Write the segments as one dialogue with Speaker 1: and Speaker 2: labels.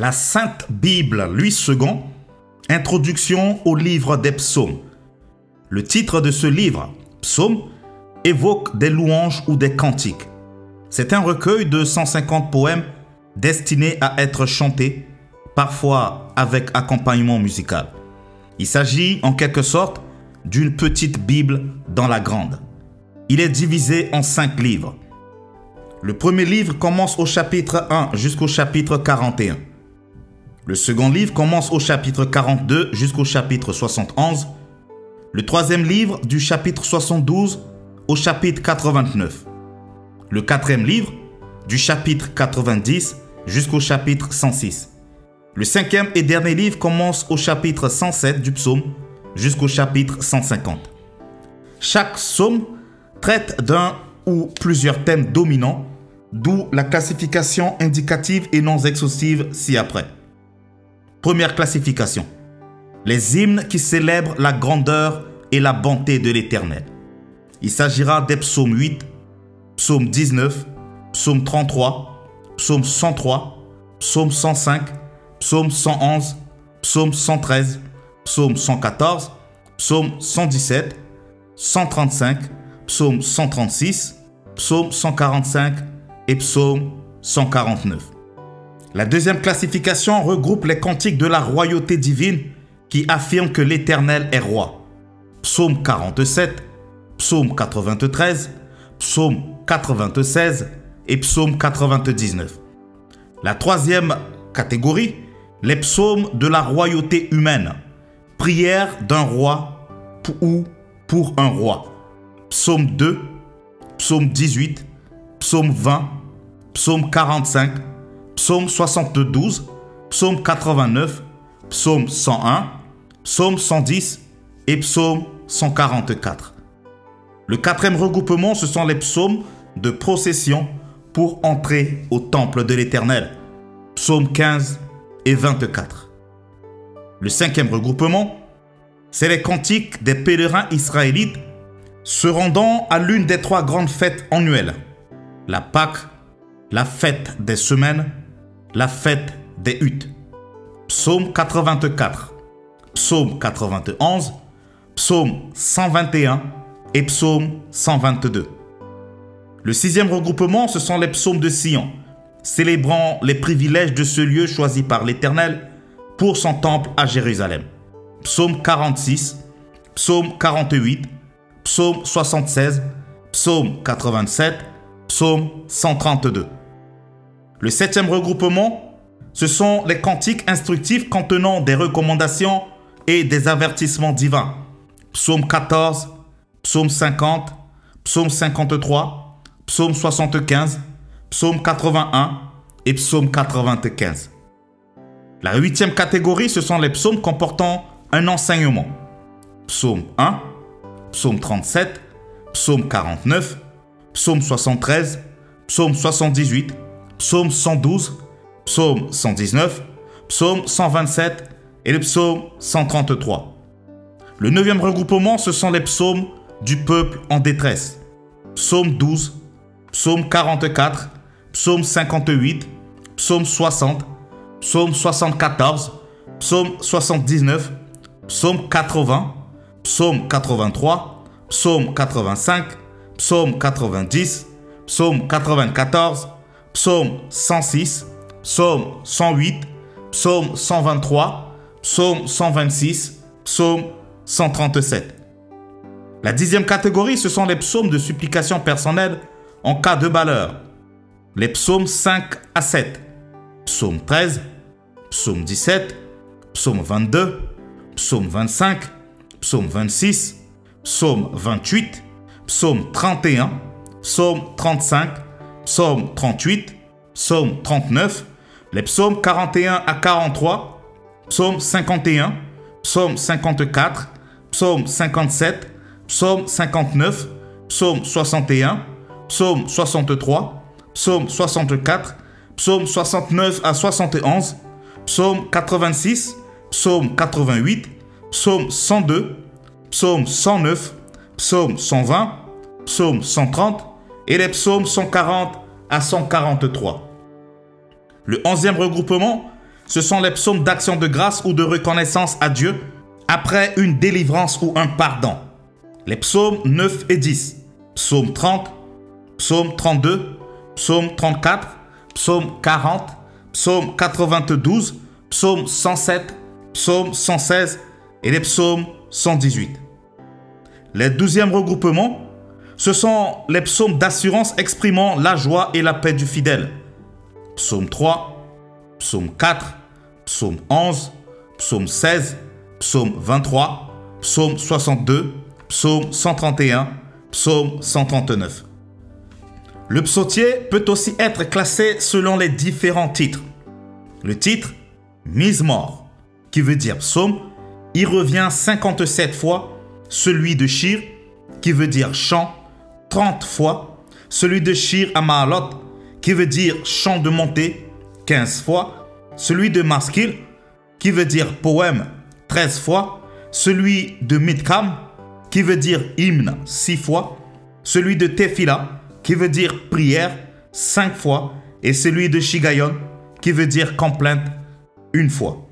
Speaker 1: La Sainte Bible, Louis II, Introduction au livre des psaumes. Le titre de ce livre, Psaumes, évoque des louanges ou des cantiques. C'est un recueil de 150 poèmes destinés à être chantés, parfois avec accompagnement musical. Il s'agit en quelque sorte d'une petite Bible dans la grande. Il est divisé en 5 livres. Le premier livre commence au chapitre 1 jusqu'au chapitre 41. Le second livre commence au chapitre 42 jusqu'au chapitre 71. Le troisième livre du chapitre 72 au chapitre 89. Le quatrième livre du chapitre 90 jusqu'au chapitre 106. Le cinquième et dernier livre commence au chapitre 107 du psaume jusqu'au chapitre 150. Chaque psaume traite d'un ou plusieurs thèmes dominants, d'où la classification indicative et non exhaustive ci-après. Première classification. Les hymnes qui célèbrent la grandeur et la bonté de l'Éternel. Il s'agira des psaumes 8, psaume 19, psaume 33, psaume 103, psaume 105, psaume 111, psaume 113, psaume 114, psaume 117, 135, psaume 136, psaume 145 et psaume 149. La deuxième classification regroupe les cantiques de la royauté divine qui affirment que l'Éternel est roi. Psaume 47, psaume 93, psaume 96 et psaume 99. La troisième catégorie, les psaumes de la royauté humaine. Prière d'un roi ou pour un roi. Psaume 2, psaume 18, psaume 20, psaume 45, psaume 72, psaume 89, psaume 101, psaume 110 et psaume 144. Le quatrième regroupement, ce sont les psaumes de procession pour entrer au temple de l'Éternel. Psaume 15 et 24. Le cinquième regroupement, c'est les cantiques des pèlerins israélites se rendant à l'une des 3 grandes fêtes annuelles. La Pâque, la fête des semaines, la fête des huttes. Psaume 84, psaume 91, psaume 121 et psaume 122. Le sixième regroupement, ce sont les psaumes de Sion, célébrant les privilèges de ce lieu choisi par l'Éternel pour son temple à Jérusalem. Psaume 46, psaume 48, psaume 76, psaume 87, psaume 132. Le septième regroupement, ce sont les cantiques instructifs contenant des recommandations et des avertissements divins. Psaume 14, psaume 50, psaume 53, psaume 75, psaume 81 et psaume 95. La huitième catégorie, ce sont les psaumes comportant un enseignement. Psaume 1, psaume 37, psaume 49, psaume 73, psaume 78, psaume 112, psaume 119, psaume 127 et le psaume 133. Le neuvième regroupement, ce sont les psaumes du peuple en détresse. Psaume 12, psaume 44, psaume 58, psaume 60, psaume 74, psaume 79, psaume 80, psaume 83, psaume 85, psaume 90, psaume 94, psaume 106, psaume 108, psaume 123, psaume 126, psaume 137. La dixième catégorie, ce sont les psaumes de supplication personnelle en cas de malheur. Les psaumes 5 à 7, psaume 13, psaume 17, psaume 22, psaume 25, psaume 26, psaume 28, psaume 31, psaume 35, psaume 38, psaume 39, les psaumes 41 à 43, psaume 51, psaume 54, psaume 57, psaume 59, psaume 61, psaume 63, psaume 64, psaume 69 à 71, psaume 86, psaume 88, psaume 102, psaume 109, psaume 120, psaume 130 et les psaumes 140 à 143. Le 11e regroupement, ce sont les psaumes d'action de grâce ou de reconnaissance à Dieu après une délivrance ou un pardon. Les psaumes 9 et 10, psaume 30, psaume 32, psaume 34, psaume 40, psaume 92, psaume 107, psaume 116 et les psaumes 118. Les 12e regroupements, ce sont les psaumes d'assurance exprimant la joie et la paix du fidèle. Psaume 3, psaume 4, psaume 11, psaume 16, psaume 23, psaume 62, psaume 131, psaume 139. Le psautier peut aussi être classé selon les différents titres. Le titre « Mise-mort » qui veut dire psaume, y revient 57 fois, celui de Shir qui veut dire chant, 30 fois, celui de Shir Amaalot qui veut dire chant de montée, 15 fois, celui de Maskil qui veut dire poème, 13 fois, celui de Midkam qui veut dire hymne, 6 fois, celui de Tefila qui veut dire prière, 5 fois, et celui de Shigayon qui veut dire complainte, 1 fois.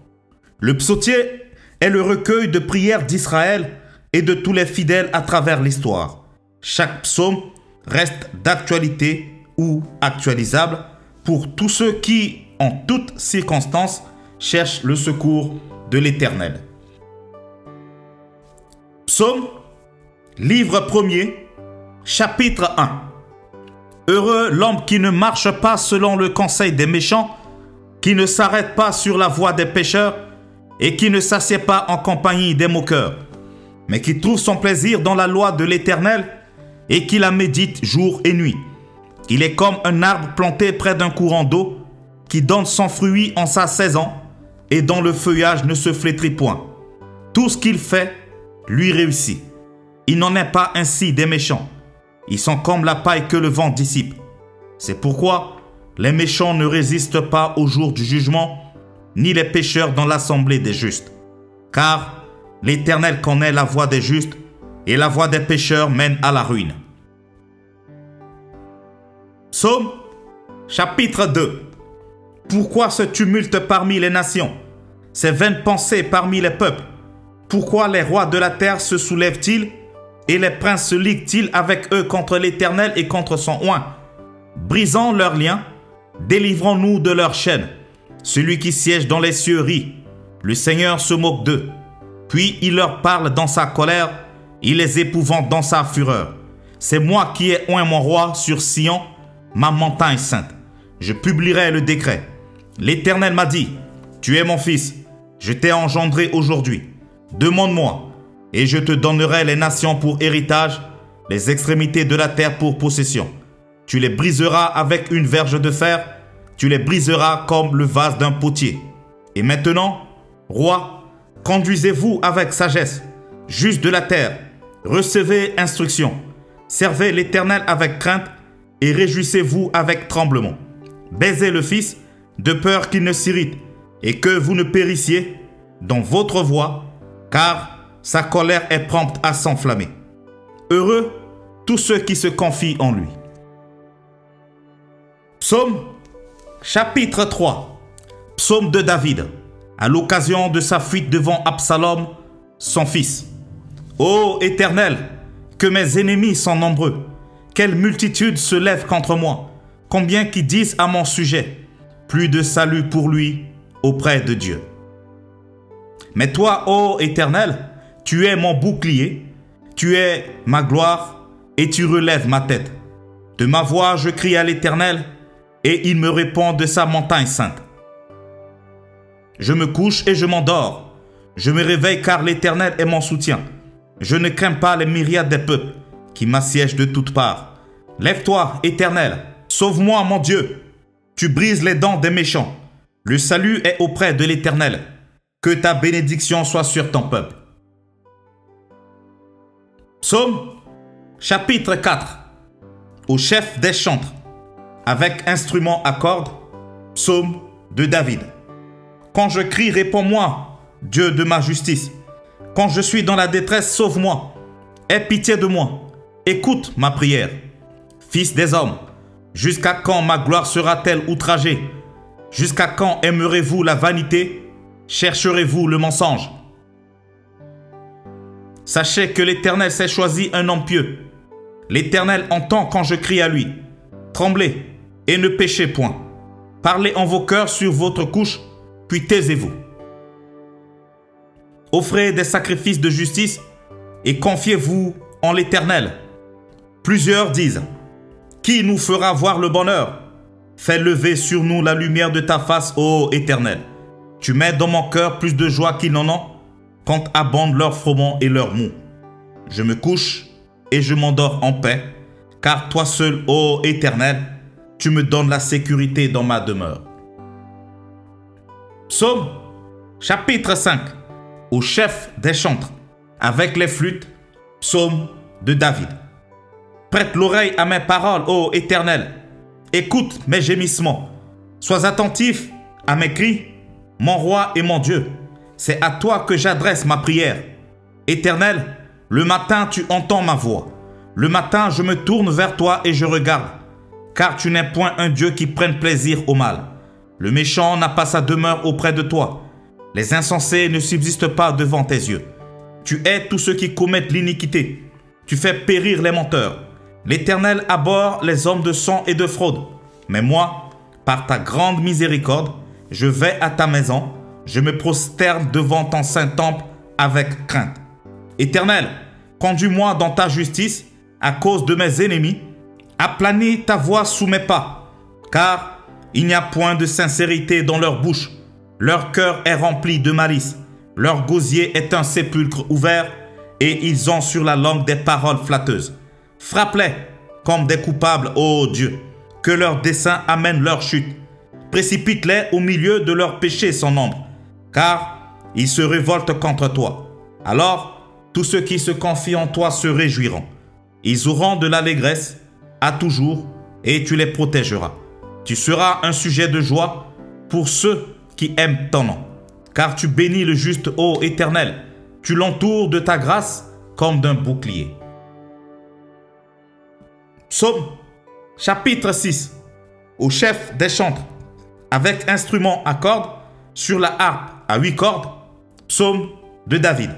Speaker 1: Le psautier est le recueil de prières d'Israël et de tous les fidèles à travers l'histoire. Chaque psaume reste d'actualité ou actualisable pour tous ceux qui, en toutes circonstances, cherchent le secours de l'Éternel. Psaume, livre 1er, chapitre 1. Heureux l'homme qui ne marche pas selon le conseil des méchants, qui ne s'arrête pas sur la voie des pécheurs et qui ne s'assied pas en compagnie des moqueurs, mais qui trouve son plaisir dans la loi de l'Éternel et qui la médite jour et nuit. Il est comme un arbre planté près d'un courant d'eau qui donne son fruit en sa saison et dont le feuillage ne se flétrit point. Tout ce qu'il fait lui réussit. Il n'en est pas ainsi des méchants. Ils sont comme la paille que le vent dissipe. C'est pourquoi les méchants ne résistent pas au jour du jugement, ni les pécheurs dans l'assemblée des justes. Car l'Éternel connaît la voie des justes, et la voie des pécheurs mène à la ruine. Psaume, chapitre 2. Pourquoi ce tumulte parmi les nations, ces vaines pensées parmi les peuples? Pourquoi les rois de la terre se soulèvent-ils, et les princes se liguent-ils avec eux contre l'Éternel et contre son oint? Brisons leurs liens, délivrons-nous de leurs chaînes. Celui qui siège dans les cieux rit. Le Seigneur se moque d'eux. Puis il leur parle dans sa colère, il les épouvante dans sa fureur. C'est moi qui ai oint mon roi sur Sion, ma montagne sainte. Je publierai le décret. L'Éternel m'a dit, tu es mon fils, je t'ai engendré aujourd'hui. Demande-moi, et je te donnerai les nations pour héritage, les extrémités de la terre pour possession. Tu les briseras avec une verge de fer, tu les briseras comme le vase d'un potier. Et maintenant, roi, conduisez-vous avec sagesse, juges de la terre, recevez instruction, servez l'Éternel avec crainte et réjouissez-vous avec tremblement. Baisez le Fils, de peur qu'il ne s'irrite et que vous ne périssiez dans votre voie, car sa colère est prompte à s'enflammer. Heureux tous ceux qui se confient en lui. Psaume, chapitre 3. Psaume de David, à l'occasion de sa fuite devant Absalom, son fils. Ô Éternel, que mes ennemis sont nombreux, quelle multitude se lève contre moi, combien qui disent à mon sujet, plus de salut pour lui auprès de Dieu. Mais toi, ô Éternel, tu es mon bouclier, tu es ma gloire et tu relèves ma tête. De ma voix, je crie à l'Éternel et il me répond de sa montagne sainte. Je me couche et je m'endors. Je me réveille car l'Éternel est mon soutien. Je ne crains pas les myriades des peuples qui m'assiègent de toutes parts. Lève-toi, Éternel, sauve-moi, mon Dieu. Tu brises les dents des méchants. Le salut est auprès de l'Éternel. Que ta bénédiction soit sur ton peuple. Psaume, chapitre 4. Au chef des chantres, avec instrument à cordes, psaume de David. Quand je crie, réponds-moi, Dieu de ma justice. Quand je suis dans la détresse, sauve-moi. Aie pitié de moi. Écoute ma prière. Fils des hommes, jusqu'à quand ma gloire sera-t-elle outragée? Jusqu'à quand aimerez-vous la vanité? Chercherez-vous le mensonge? Sachez que l'Éternel s'est choisi un homme pieux. L'Éternel entend quand je crie à lui. Tremblez et ne péchez point. Parlez en vos cœurs sur votre couche, puis taisez-vous. Offrez des sacrifices de justice et confiez-vous en l'Éternel. Plusieurs disent, qui nous fera voir le bonheur? Fais lever sur nous la lumière de ta face, ô Éternel. Tu mets dans mon cœur plus de joie qu'ils n'en ont, quand abondent leurs froment et leurs mous. Je me couche et je m'endors en paix, car toi seul, ô Éternel, tu me donnes la sécurité dans ma demeure. Psaume, chapitre 5, au chef des chantres, avec les flûtes, psaume de David. Prête l'oreille à mes paroles, ô Éternel. Écoute mes gémissements. Sois attentif à mes cris, mon roi et mon Dieu. C'est à toi que j'adresse ma prière. Éternel, le matin tu entends ma voix. Le matin je me tourne vers toi et je regarde. Car tu n'es point un Dieu qui prenne plaisir au mal. Le méchant n'a pas sa demeure auprès de toi. Les insensés ne subsistent pas devant tes yeux. Tu hais tous ceux qui commettent l'iniquité. Tu fais périr les menteurs. L'Éternel abhorre les hommes de sang et de fraude. Mais moi, par ta grande miséricorde, je vais à ta maison. Je me prosterne devant ton saint temple avec crainte. Éternel, conduis-moi dans ta justice à cause de mes ennemis. Aplanis ta voix sous mes pas, car il n'y a point de sincérité dans leur bouche. Leur cœur est rempli de malice. Leur gosier est un sépulcre ouvert, et ils ont sur la langue des paroles flatteuses. Frappe-les comme des coupables, ô Dieu, que leur dessein amène leur chute. Précipite-les au milieu de leurs péchés sans nombre, car ils se révoltent contre toi. Alors, tous ceux qui se confient en toi se réjouiront. Ils auront de l'allégresse à toujours, et tu les protégeras. Tu seras un sujet de joie pour ceux qui aiment ton nom. Car tu bénis le juste, ô Éternel. Tu l'entoures de ta grâce comme d'un bouclier. Psaume, chapitre 6, au chef des chantres, avec instrument à cordes, sur la harpe à 8 cordes, psaume de David.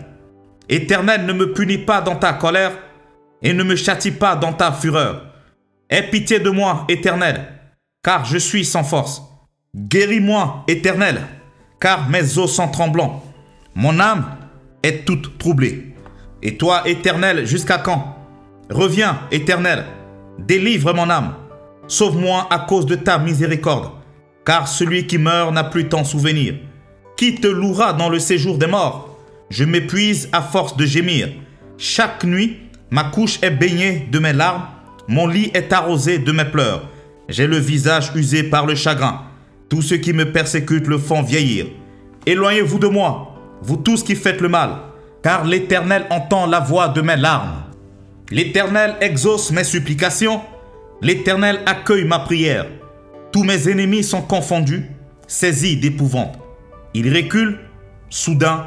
Speaker 1: Éternel, ne me punis pas dans ta colère et ne me châtie pas dans ta fureur. Aie pitié de moi, Éternel, car je suis sans force. Guéris-moi, Éternel, car mes os sont tremblants. Mon âme est toute troublée. Et toi, Éternel, jusqu'à quand? Reviens, Éternel, délivre mon âme. Sauve-moi à cause de ta miséricorde, car celui qui meurt n'a plus ton souvenir. Qui te louera dans le séjour des morts? Je m'épuise à force de gémir. Chaque nuit, ma couche est baignée de mes larmes. Mon lit est arrosé de mes pleurs. J'ai le visage usé par le chagrin. Tous ceux qui me persécutent le font vieillir. Éloignez-vous de moi, vous tous qui faites le mal, car l'Éternel entend la voix de mes larmes. L'Éternel exauce mes supplications. L'Éternel accueille ma prière. Tous mes ennemis sont confondus, saisis d'épouvante. Ils reculent, soudain,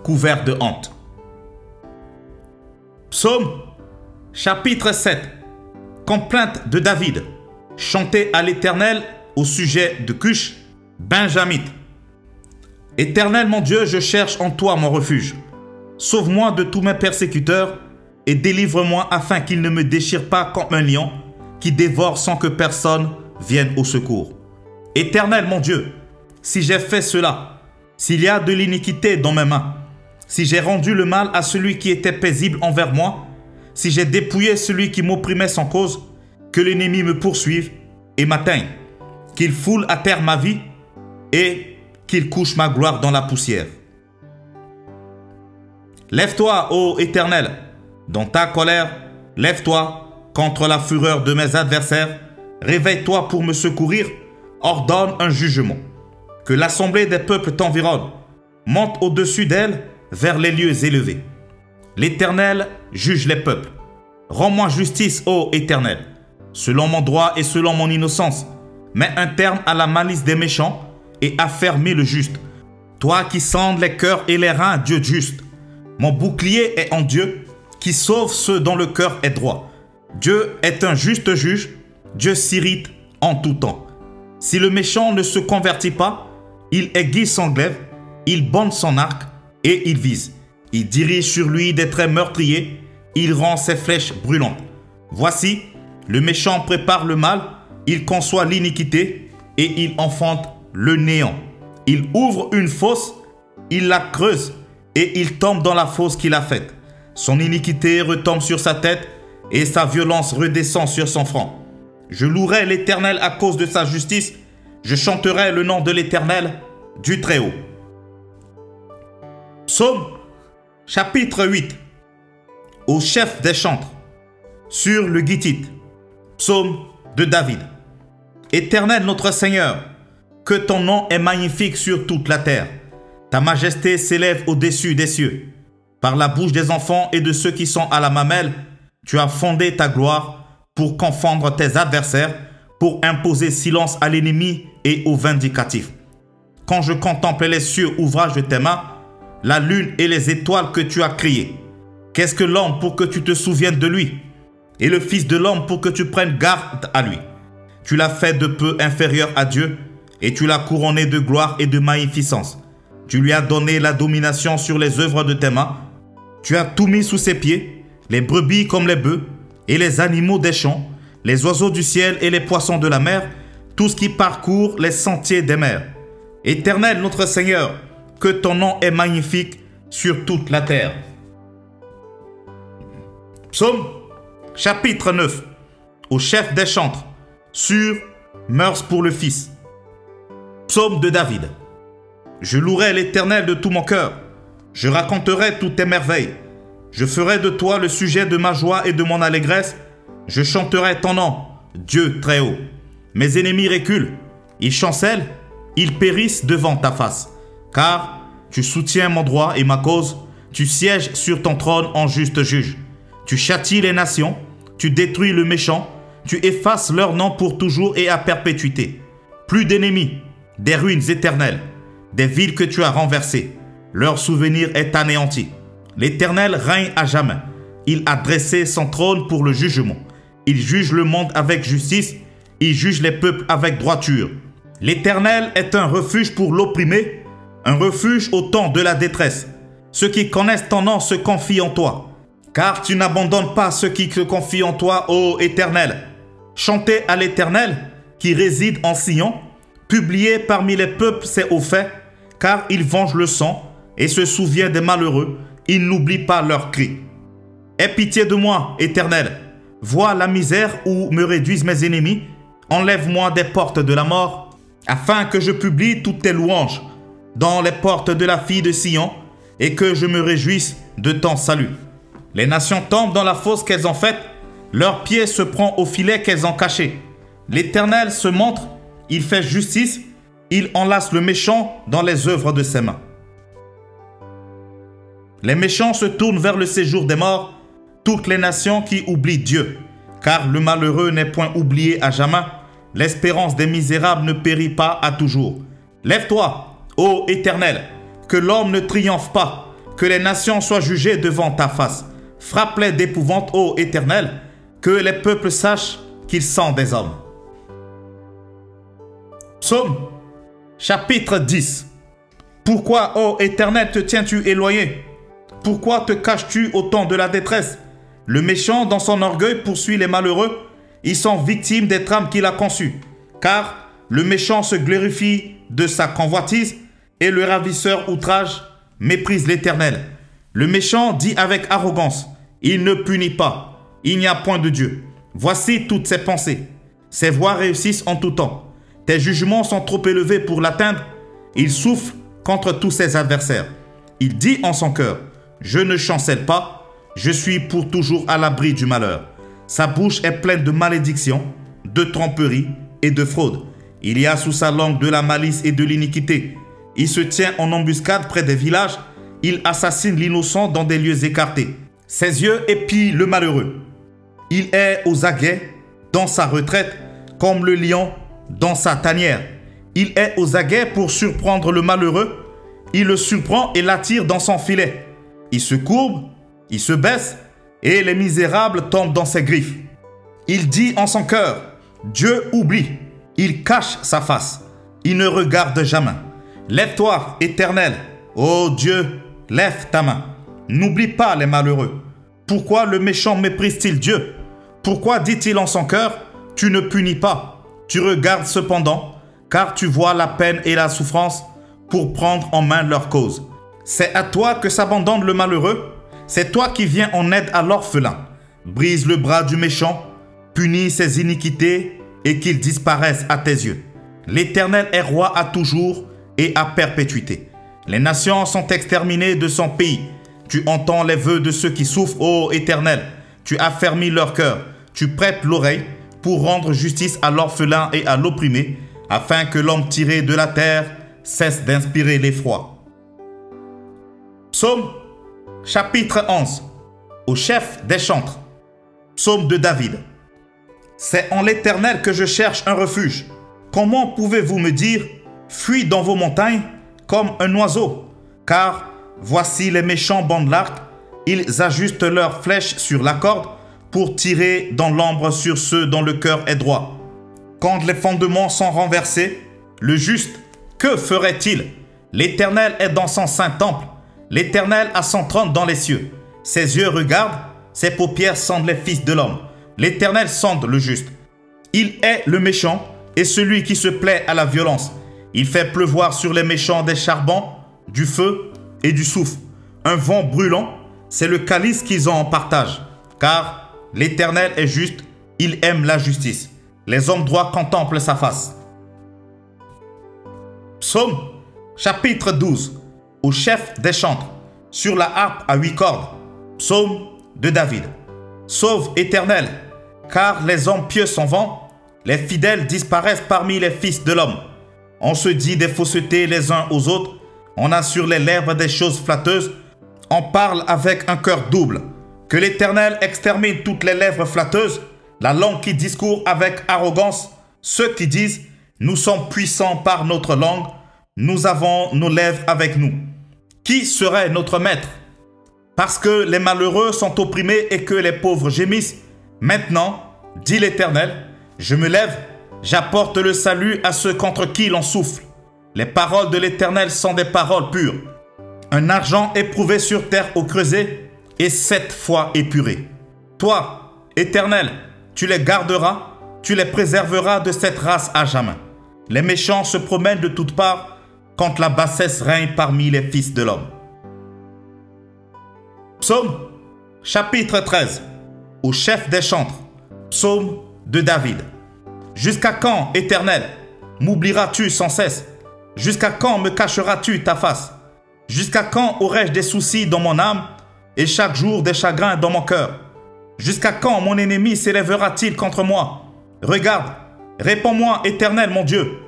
Speaker 1: couverts de honte. Psaume, chapitre 7. Complainte de David, chantée à l'Éternel au sujet de Cush, Benjamite. Éternel mon Dieu, je cherche en toi mon refuge. Sauve-moi de tous mes persécuteurs et délivre-moi afin qu'ils ne me déchirent pas comme un lion qui dévore sans que personne vienne au secours. Éternel mon Dieu, si j'ai fait cela, s'il y a de l'iniquité dans mes mains, si j'ai rendu le mal à celui qui était paisible envers moi, si j'ai dépouillé celui qui m'opprimait sans cause, que l'ennemi me poursuive et m'atteigne, qu'il foule à terre ma vie et qu'il couche ma gloire dans la poussière. Lève-toi, ô Éternel, dans ta colère, lève-toi contre la fureur de mes adversaires, réveille-toi pour me secourir, ordonne un jugement. Que l'assemblée des peuples t'environne, monte au-dessus d'elle vers les lieux élevés. L'Éternel juge les peuples. Rends-moi justice, ô Éternel, selon mon droit et selon mon innocence. Mets un terme à la malice des méchants et affermis le juste. Toi qui sondes les cœurs et les reins, Dieu juste. Mon bouclier est en Dieu, qui sauve ceux dont le cœur est droit. Dieu est un juste juge, Dieu s'irrite en tout temps. Si le méchant ne se convertit pas, il aiguise son glaive, il bande son arc et il vise. Il dirige sur lui des traits meurtriers, il rend ses flèches brûlantes. Voici, le méchant prépare le mal, il conçoit l'iniquité et il enfante le néant. Il ouvre une fosse, il la creuse et il tombe dans la fosse qu'il a faite. Son iniquité retombe sur sa tête et sa violence redescend sur son front. Je louerai l'Éternel à cause de sa justice, je chanterai le nom de l'Éternel du Très-Haut. Psaume chapitre 8. Au chef des chantres, sur le Gittite. Psaume de David. Éternel notre Seigneur, que ton nom est magnifique sur toute la terre. Ta majesté s'élève au-dessus des cieux. Par la bouche des enfants et de ceux qui sont à la mamelle, tu as fondé ta gloire pour confondre tes adversaires, pour imposer silence à l'ennemi et au vindicatif. Quand je contemple les cieux, ouvrage de tes mains, la lune et les étoiles que tu as créées. Qu'est-ce que l'homme pour que tu te souviennes de lui? Et le fils de l'homme pour que tu prennes garde à lui? Tu l'as fait de peu inférieur à Dieu, et tu l'as couronné de gloire et de magnificence. Tu lui as donné la domination sur les œuvres de tes mains. Tu as tout mis sous ses pieds, les brebis comme les bœufs, et les animaux des champs, les oiseaux du ciel et les poissons de la mer, tout ce qui parcourt les sentiers des mers. Éternel notre Seigneur, que ton nom est magnifique sur toute la terre. Psaume chapitre 9. Au chef des chantres, sur mœurs pour le Fils. Psaume de David. Je louerai l'Éternel de tout mon cœur. Je raconterai toutes tes merveilles. Je ferai de toi le sujet de ma joie et de mon allégresse. Je chanterai ton nom, Dieu très haut. Mes ennemis reculent, ils chancellent, ils périssent devant ta face. Car tu soutiens mon droit et ma cause, tu sièges sur ton trône en juste juge. Tu châties les nations, tu détruis le méchant, tu effaces leur nom pour toujours et à perpétuité. Plus d'ennemis, des ruines éternelles, des villes que tu as renversées. Leur souvenir est anéanti. L'Éternel règne à jamais. Il a dressé son trône pour le jugement. Il juge le monde avec justice. Il juge les peuples avec droiture. L'Éternel est un refuge pour l'opprimé, un refuge au temps de la détresse. Ceux qui connaissent ton nom se confient en toi. Car tu n'abandonnes pas ceux qui se confient en toi, ô Éternel. Chantez à l'Éternel qui réside en Sion. Publiez parmi les peuples ses hauts faits, car il venge le sang et se souvient des malheureux. Il n'oublie pas leurs cris. Aie pitié de moi, Éternel. Vois la misère où me réduisent mes ennemis. Enlève-moi des portes de la mort, afin que je publie toutes tes louanges dans les portes de la fille de Sion et que je me réjouisse de ton salut. Les nations tombent dans la fosse qu'elles ont faite. Leur pied se prend au filet qu'elles ont caché. L'Éternel se montre, il fait justice, il enlace le méchant dans les œuvres de ses mains. Les méchants se tournent vers le séjour des morts, toutes les nations qui oublient Dieu. Car le malheureux n'est point oublié à jamais, l'espérance des misérables ne périt pas à toujours. Lève-toi, ô Éternel, que l'homme ne triomphe pas, que les nations soient jugées devant ta face. Frappe-les d'épouvante, ô Éternel, que les peuples sachent qu'ils sont des hommes. Psaume chapitre 10. Pourquoi, ô Éternel, te tiens-tu éloigné? Pourquoi te caches-tu au temps de la détresse? Le méchant, dans son orgueil, poursuit les malheureux. Ils sont victimes des trames qu'il a conçues. Car le méchant se glorifie de sa convoitise et le ravisseur outrage méprise l'Éternel. Le méchant dit avec arrogance, il ne punit pas, il n'y a point de Dieu. Voici toutes ses pensées. Ses voies réussissent en tout temps. Tes jugements sont trop élevés pour l'atteindre. Il souffle contre tous ses adversaires. Il dit en son cœur, je ne chancelle pas, je suis pour toujours à l'abri du malheur. Sa bouche est pleine de malédictions, de tromperies et de fraude. Il y a sous sa langue de la malice et de l'iniquité. Il se tient en embuscade près des villages. Il assassine l'innocent dans des lieux écartés. Ses yeux épient le malheureux. Il est aux aguets dans sa retraite, comme le lion dans sa tanière. Il est aux aguets pour surprendre le malheureux. Il le surprend et l'attire dans son filet. Il se courbe, il se baisse, et les misérables tombent dans ses griffes. Il dit en son cœur, Dieu oublie. Il cache sa face. Il ne regarde jamais. Lève-toi, Éternel. Ô Dieu, lève ta main. N'oublie pas les malheureux. Pourquoi le méchant méprise-t-il Dieu? Pourquoi dit-il en son cœur, tu ne punis pas? Tu regardes cependant, car tu vois la peine et la souffrance pour prendre en main leur cause. C'est à toi que s'abandonne le malheureux. C'est toi qui viens en aide à l'orphelin. Brise le bras du méchant, punis ses iniquités et qu'il disparaisse à tes yeux. L'Éternel est roi à toujours et à perpétuité. Les nations sont exterminées de son pays. Tu entends les vœux de ceux qui souffrent, ô Éternel. Tu affermis leur cœur. Tu prêtes l'oreille pour rendre justice à l'orphelin et à l'opprimé, afin que l'homme tiré de la terre cesse d'inspirer l'effroi. Psaume chapitre 11. Au chef des chantres. Psaume de David. C'est en l'Éternel que je cherche un refuge. Comment pouvez-vous me dire, fuis dans vos montagnes comme un oiseau? Car voici les méchants bandent l'arc, ils ajustent leurs flèches sur la corde pour tirer dans l'ombre sur ceux dont le cœur est droit. Quand les fondements sont renversés, le juste, que ferait-il? L'Éternel est dans son saint temple. L'Éternel a son trône dans les cieux. Ses yeux regardent, ses paupières sondent les fils de l'homme. L'Éternel sonde le juste. Il est le méchant et celui qui se plaît à la violence. Il fait pleuvoir sur les méchants des charbons, du feu et du soufre. Un vent brûlant, c'est le calice qu'ils ont en partage. Car l'Éternel est juste, il aime la justice. Les hommes droits contemplent sa face. Psaume chapitre 12. Au chef des chantres, sur la harpe à 8 cordes. Psaume de David. Sauve, Éternel, car les hommes pieux s'en vont, les fidèles disparaissent parmi les fils de l'homme. On se dit des faussetés les uns aux autres, on a sur les lèvres des choses flatteuses, on parle avec un cœur double. Que l'Éternel extermine toutes les lèvres flatteuses, la langue qui discourt avec arrogance, ceux qui disent « Nous sommes puissants par notre langue, nous avons nos lèvres avec nous. » Qui serait notre maître? Parce que les malheureux sont opprimés et que les pauvres gémissent. Maintenant, dit l'Éternel, je me lève, j'apporte le salut à ceux contre qui l'on souffle. Les paroles de l'Éternel sont des paroles pures. Un argent éprouvé sur terre au creuset et 7 fois épuré. Toi, Éternel, tu les garderas, tu les préserveras de cette race à jamais. Les méchants se promènent de toutes parts quand la bassesse règne parmi les fils de l'homme. Psaume chapitre 13. Au chef des chantres. Psaume de David. Jusqu'à quand, Éternel, m'oublieras-tu sans cesse? Jusqu'à quand me cacheras-tu ta face? Jusqu'à quand aurai-je des soucis dans mon âme et chaque jour des chagrins dans mon cœur? Jusqu'à quand mon ennemi s'élèvera-t-il contre moi? Regarde, réponds-moi, Éternel mon Dieu.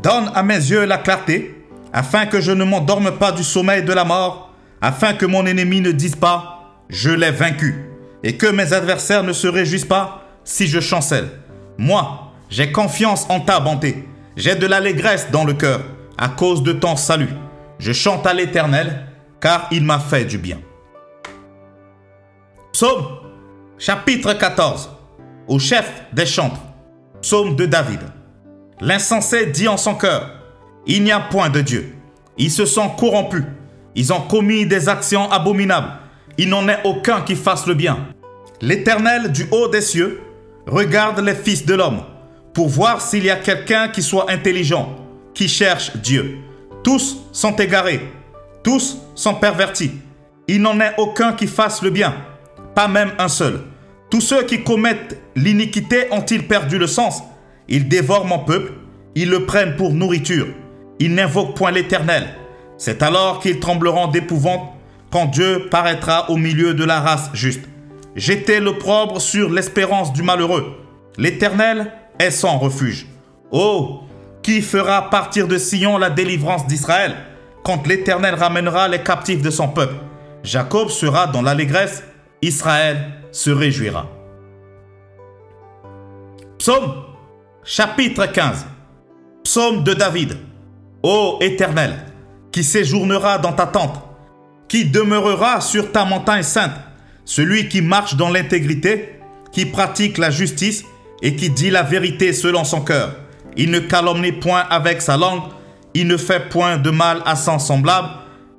Speaker 1: Donne à mes yeux la clarté, afin que je ne m'endorme pas du sommeil de la mort, afin que mon ennemi ne dise pas « Je l'ai vaincu » et que mes adversaires ne se réjouissent pas si je chancelle. Moi, j'ai confiance en ta bonté. J'ai de l'allégresse dans le cœur à cause de ton salut. Je chante à l'Éternel, car il m'a fait du bien. Psaume chapitre 14. Au chef des chantres. Psaume de David. L'insensé dit en son cœur, il n'y a point de Dieu. Ils se sont corrompus. Ils ont commis des actions abominables. Il n'en est aucun qui fasse le bien. L'Éternel du haut des cieux regarde les fils de l'homme pour voir s'il y a quelqu'un qui soit intelligent, qui cherche Dieu. Tous sont égarés. Tous sont pervertis. Il n'en est aucun qui fasse le bien. Pas même un seul. Tous ceux qui commettent l'iniquité ont-ils perdu le sens? Ils dévorent mon peuple, ils le prennent pour nourriture. Ils n'invoquent point l'Éternel. C'est alors qu'ils trembleront d'épouvante quand Dieu paraîtra au milieu de la race juste. Jetez l'opprobre sur l'espérance du malheureux. L'Éternel est son refuge. Oh, qui fera partir de Sion la délivrance d'Israël quand l'Éternel ramènera les captifs de son peuple? Jacob sera dans l'allégresse, Israël se réjouira. Psaume chapitre 15. Psaume de David. Ô Éternel, qui séjournera dans ta tente, qui demeurera sur ta montagne sainte, celui qui marche dans l'intégrité, qui pratique la justice et qui dit la vérité selon son cœur, Il ne calomnie point avec sa langue. Il ne fait point de mal à son semblable.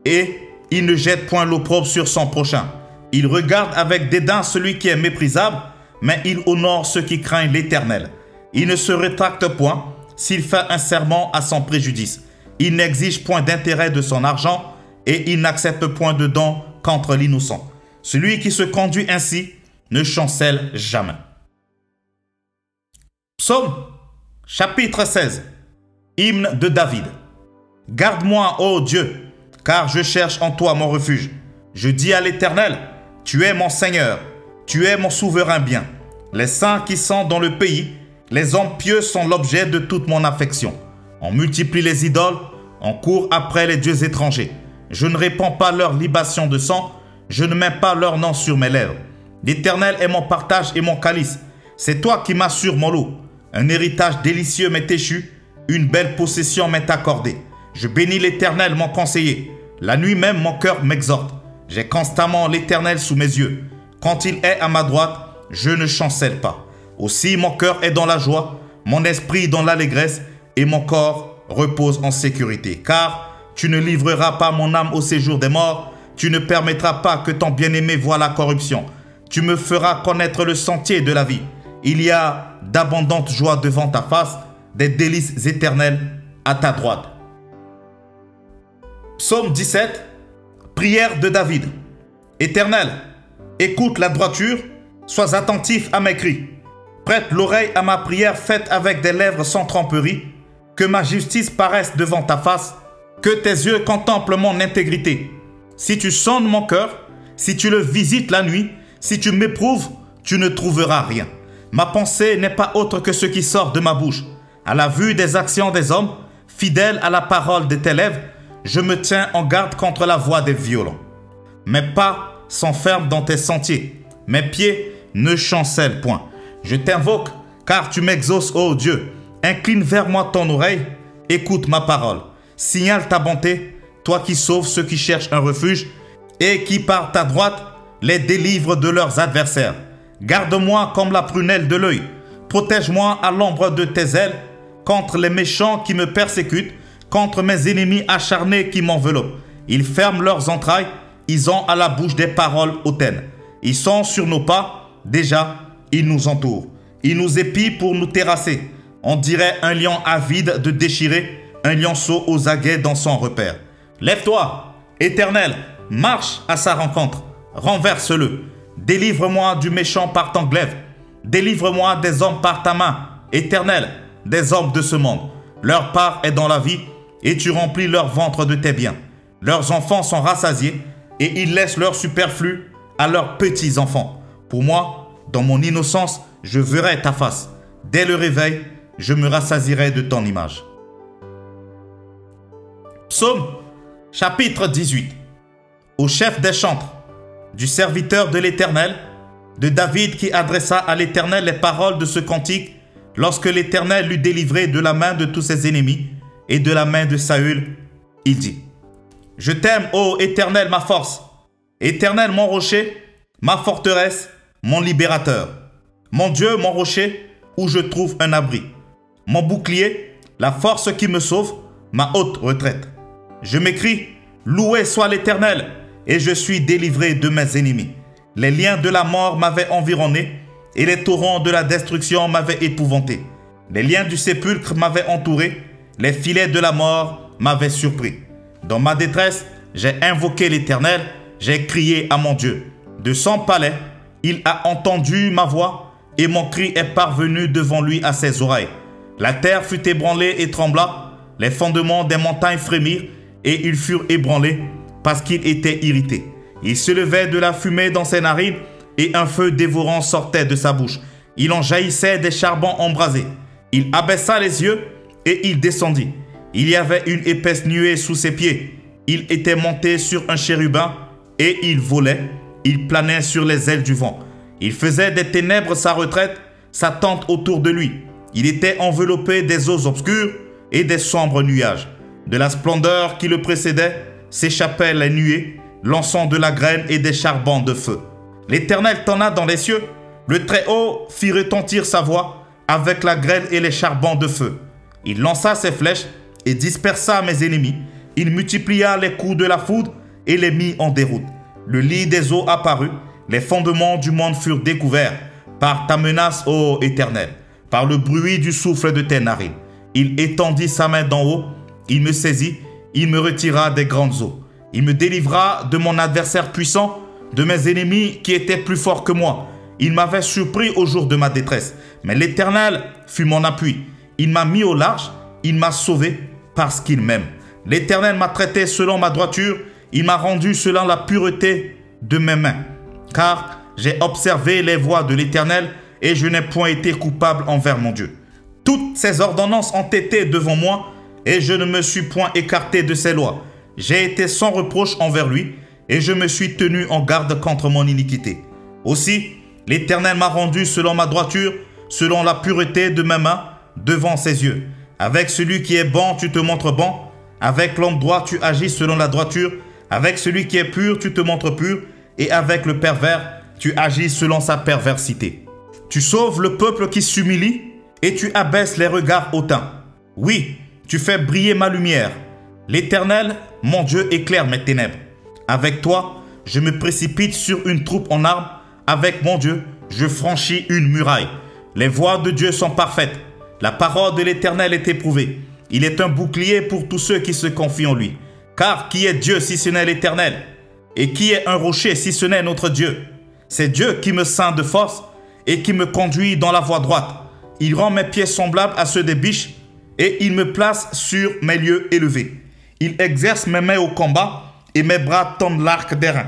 Speaker 1: Et il ne jette point l'opprobre sur son prochain. Il regarde avec dédain celui qui est méprisable, mais il honore ceux qui craignent l'Éternel. Il ne se rétracte point s'il fait un serment à son préjudice. Il n'exige point d'intérêt de son argent et il n'accepte point de don contre l'innocent. Celui qui se conduit ainsi ne chancelle jamais. Psaume, chapitre 16. Hymne de David. Garde-moi, ô Dieu, car je cherche en toi mon refuge. Je dis à l'Éternel, tu es mon Seigneur, tu es mon souverain bien. Les saints qui sont dans le pays, les hommes pieux sont l'objet de toute mon affection. On multiplie les idoles, on court après les dieux étrangers. Je ne répands pas leur libation de sang, je ne mets pas leur nom sur mes lèvres. L'Éternel est mon partage et mon calice. C'est toi qui m'assures mon lot. Un héritage délicieux m'est échu, une belle possession m'est accordée. Je bénis l'Éternel, mon conseiller. La nuit même, mon cœur m'exhorte. J'ai constamment l'Éternel sous mes yeux. Quand il est à ma droite, je ne chancelle pas. Aussi, mon cœur est dans la joie, mon esprit dans l'allégresse, et mon corps repose en sécurité. Car tu ne livreras pas mon âme au séjour des morts, tu ne permettras pas que ton bien-aimé voie la corruption. Tu me feras connaître le sentier de la vie. Il y a d'abondantes joies devant ta face, des délices éternelles à ta droite. Psaume 17, prière de David. Éternel, écoute la droiture, sois attentif à mes cris. Prête l'oreille à ma prière faite avec des lèvres sans tromperie. Que ma justice paraisse devant ta face, que tes yeux contemplent mon intégrité. Si tu sondes mon cœur, si tu le visites la nuit, si tu m'éprouves, tu ne trouveras rien. Ma pensée n'est pas autre que ce qui sort de ma bouche. À la vue des actions des hommes, fidèle à la parole de tes lèvres, je me tiens en garde contre la voix des violents. Mes pas s'enferment dans tes sentiers. Mes pieds ne chancellent point. Je t'invoque, car tu m'exauces, ô Dieu. Incline vers moi ton oreille, écoute ma parole. Signale ta bonté, toi qui sauves ceux qui cherchent un refuge et qui par ta droite les délivres de leurs adversaires. Garde-moi comme la prunelle de l'œil. Protège-moi à l'ombre de tes ailes contre les méchants qui me persécutent, contre mes ennemis acharnés qui m'enveloppent. Ils ferment leurs entrailles, ils ont à la bouche des paroles hautaines. Ils sont sur nos pas, déjà, ils nous entourent. Ils nous épient pour nous terrasser. On dirait un lion avide de déchirer, un lionceau aux aguets dans son repère. Lève-toi, Éternel, marche à sa rencontre, renverse-le. Délivre-moi du méchant par ton glaive. Délivre-moi des hommes par ta main, Éternel, des hommes de ce monde. Leur part est dans la vie, et tu remplis leur ventre de tes biens. Leurs enfants sont rassasiés, et ils laissent leur superflu à leurs petits-enfants. Pour moi, dans mon innocence, je verrai ta face. Dès le réveil, je me rassasierai de ton image. Psaume, chapitre 18. Au chef des chantres, du serviteur de l'Éternel, de David qui adressa à l'Éternel les paroles de ce cantique, lorsque l'Éternel l'eut délivré de la main de tous ses ennemis et de la main de Saül, il dit: Je t'aime, ô Éternel, ma force, Éternel, mon rocher, ma forteresse, mon libérateur, mon Dieu, mon rocher, où je trouve un abri, mon bouclier, la force qui me sauve, ma haute retraite. Je m'écrie: Loué soit l'Éternel, et je suis délivré de mes ennemis. Les liens de la mort m'avaient environné, et les torrents de la destruction m'avaient épouvanté. Les liens du sépulcre m'avaient entouré, les filets de la mort m'avaient surpris. Dans ma détresse, j'ai invoqué l'Éternel, j'ai crié à mon Dieu. De son palais, il a entendu ma voix, et mon cri est parvenu devant lui à ses oreilles. La terre fut ébranlée et trembla, les fondements des montagnes frémirent, et ils furent ébranlés, parce qu'il était irrité. Il se levait de la fumée dans ses narines, et un feu dévorant sortait de sa bouche. Il en jaillissait des charbons embrasés. Il abaissa les yeux, et il descendit. Il y avait une épaisse nuée sous ses pieds. Il était monté sur un chérubin, et il volait. Il planait sur les ailes du vent. Il faisait des ténèbres sa retraite, sa tente autour de lui. Il était enveloppé des eaux obscures et des sombres nuages. De la splendeur qui le précédait s'échappaient les nuées, lançant de la graine et des charbons de feu. L'Éternel tonna dans les cieux. Le Très-Haut fit retentir sa voix avec la grêle et les charbons de feu. Il lança ses flèches et dispersa mes ennemis. Il multiplia les coups de la foudre et les mit en déroute. Le lit des eaux apparut, les fondements du monde furent découverts par ta menace, ô Éternel, par le bruit du souffle de tes narines. Il étendit sa main d'en haut, il me saisit, il me retira des grandes eaux. Il me délivra de mon adversaire puissant, de mes ennemis qui étaient plus forts que moi. Il m'avait surpris au jour de ma détresse, mais l'Éternel fut mon appui. Il m'a mis au large, il m'a sauvé parce qu'il m'aime. L'Éternel m'a traité selon ma droiture, il m'a rendu selon la pureté de mes mains. Car j'ai observé les voies de l'Éternel et je n'ai point été coupable envers mon Dieu. Toutes ses ordonnances ont été devant moi et je ne me suis point écarté de ses lois. J'ai été sans reproche envers lui et je me suis tenu en garde contre mon iniquité. Aussi, l'Éternel m'a rendu selon ma droiture, selon la pureté de mes mains, devant ses yeux. Avec celui qui est bon, tu te montres bon. Avec l'homme droit, tu agis selon la droiture. Avec celui qui est pur, tu te montres pur. Et avec le pervers, tu agis selon sa perversité. Tu sauves le peuple qui s'humilie et tu abaisses les regards hautains. Oui, tu fais briller ma lumière. L'Éternel, mon Dieu, éclaire mes ténèbres. Avec toi, je me précipite sur une troupe en armes. Avec mon Dieu, je franchis une muraille. Les voies de Dieu sont parfaites. La parole de l'Éternel est éprouvée. Il est un bouclier pour tous ceux qui se confient en lui. Car qui est Dieu si ce n'est l'Éternel? Et qui est un rocher si ce n'est notre Dieu? C'est Dieu qui me ceint de force et qui me conduit dans la voie droite. Il rend mes pieds semblables à ceux des biches et il me place sur mes lieux élevés. Il exerce mes mains au combat et mes bras tendent l'arc d'airain.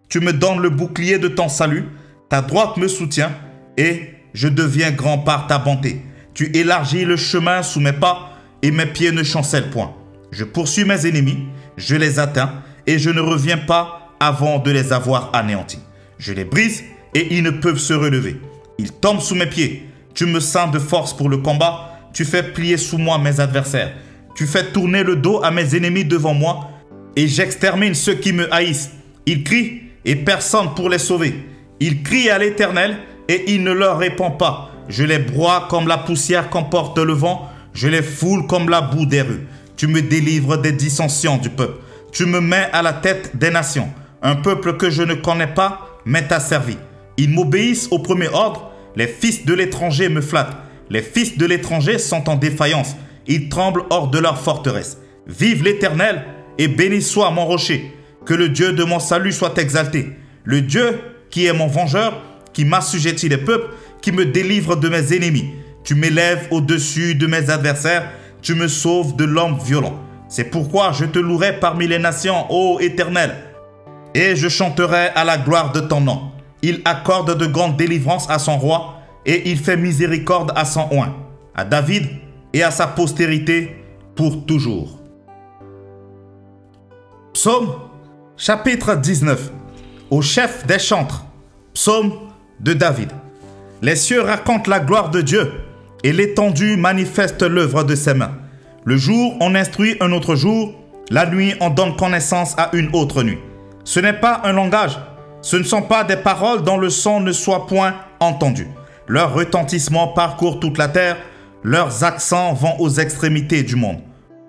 Speaker 1: Tu me donnes le bouclier de ton salut, ta droite me soutient et je deviens grand par ta bonté. Tu élargis le chemin sous mes pas et mes pieds ne chancellent point. Je poursuis mes ennemis, je les atteins et je ne reviens pas avant de les avoir anéantis. Je les brise et ils ne peuvent se relever. Ils tombent sous mes pieds. Tu me ceins de force pour le combat. Tu fais plier sous moi mes adversaires. Tu fais tourner le dos à mes ennemis devant moi et j'extermine ceux qui me haïssent. Ils crient et personne pour les sauver. Ils crient à l'Éternel et il ne leur répond pas. Je les broie comme la poussière qu'emporte le vent. Je les foule comme la boue des rues. Tu me délivres des dissensions du peuple. Tu me mets à la tête des nations. Un peuple que je ne connais pas m'est asservi. Ils m'obéissent au premier ordre. Les fils de l'étranger me flattent. Les fils de l'étranger sont en défaillance. Ils tremblent hors de leur forteresse. Vive l'Éternel et béni soit mon rocher. Que le Dieu de mon salut soit exalté. Le Dieu qui est mon vengeur, qui m'assujettit les peuples, qui me délivre de mes ennemis. Tu m'élèves au-dessus de mes adversaires. Tu me sauves de l'homme violent. C'est pourquoi je te louerai parmi les nations, ô Éternel. Et je chanterai à la gloire de ton nom. Il accorde de grandes délivrances à son roi et il fait miséricorde à son oint, à David et à sa postérité pour toujours. Psaume chapitre 19. Au chef des chantres. Psaume de David. Les cieux racontent la gloire de Dieu et l'étendue manifeste l'œuvre de ses mains. Le jour, on instruit un autre jour. La nuit, on donne connaissance à une autre nuit. Ce n'est pas un langage. Ce ne sont pas des paroles dont le son ne soit point entendu. Leur retentissement parcourt toute la terre. Leurs accents vont aux extrémités du monde.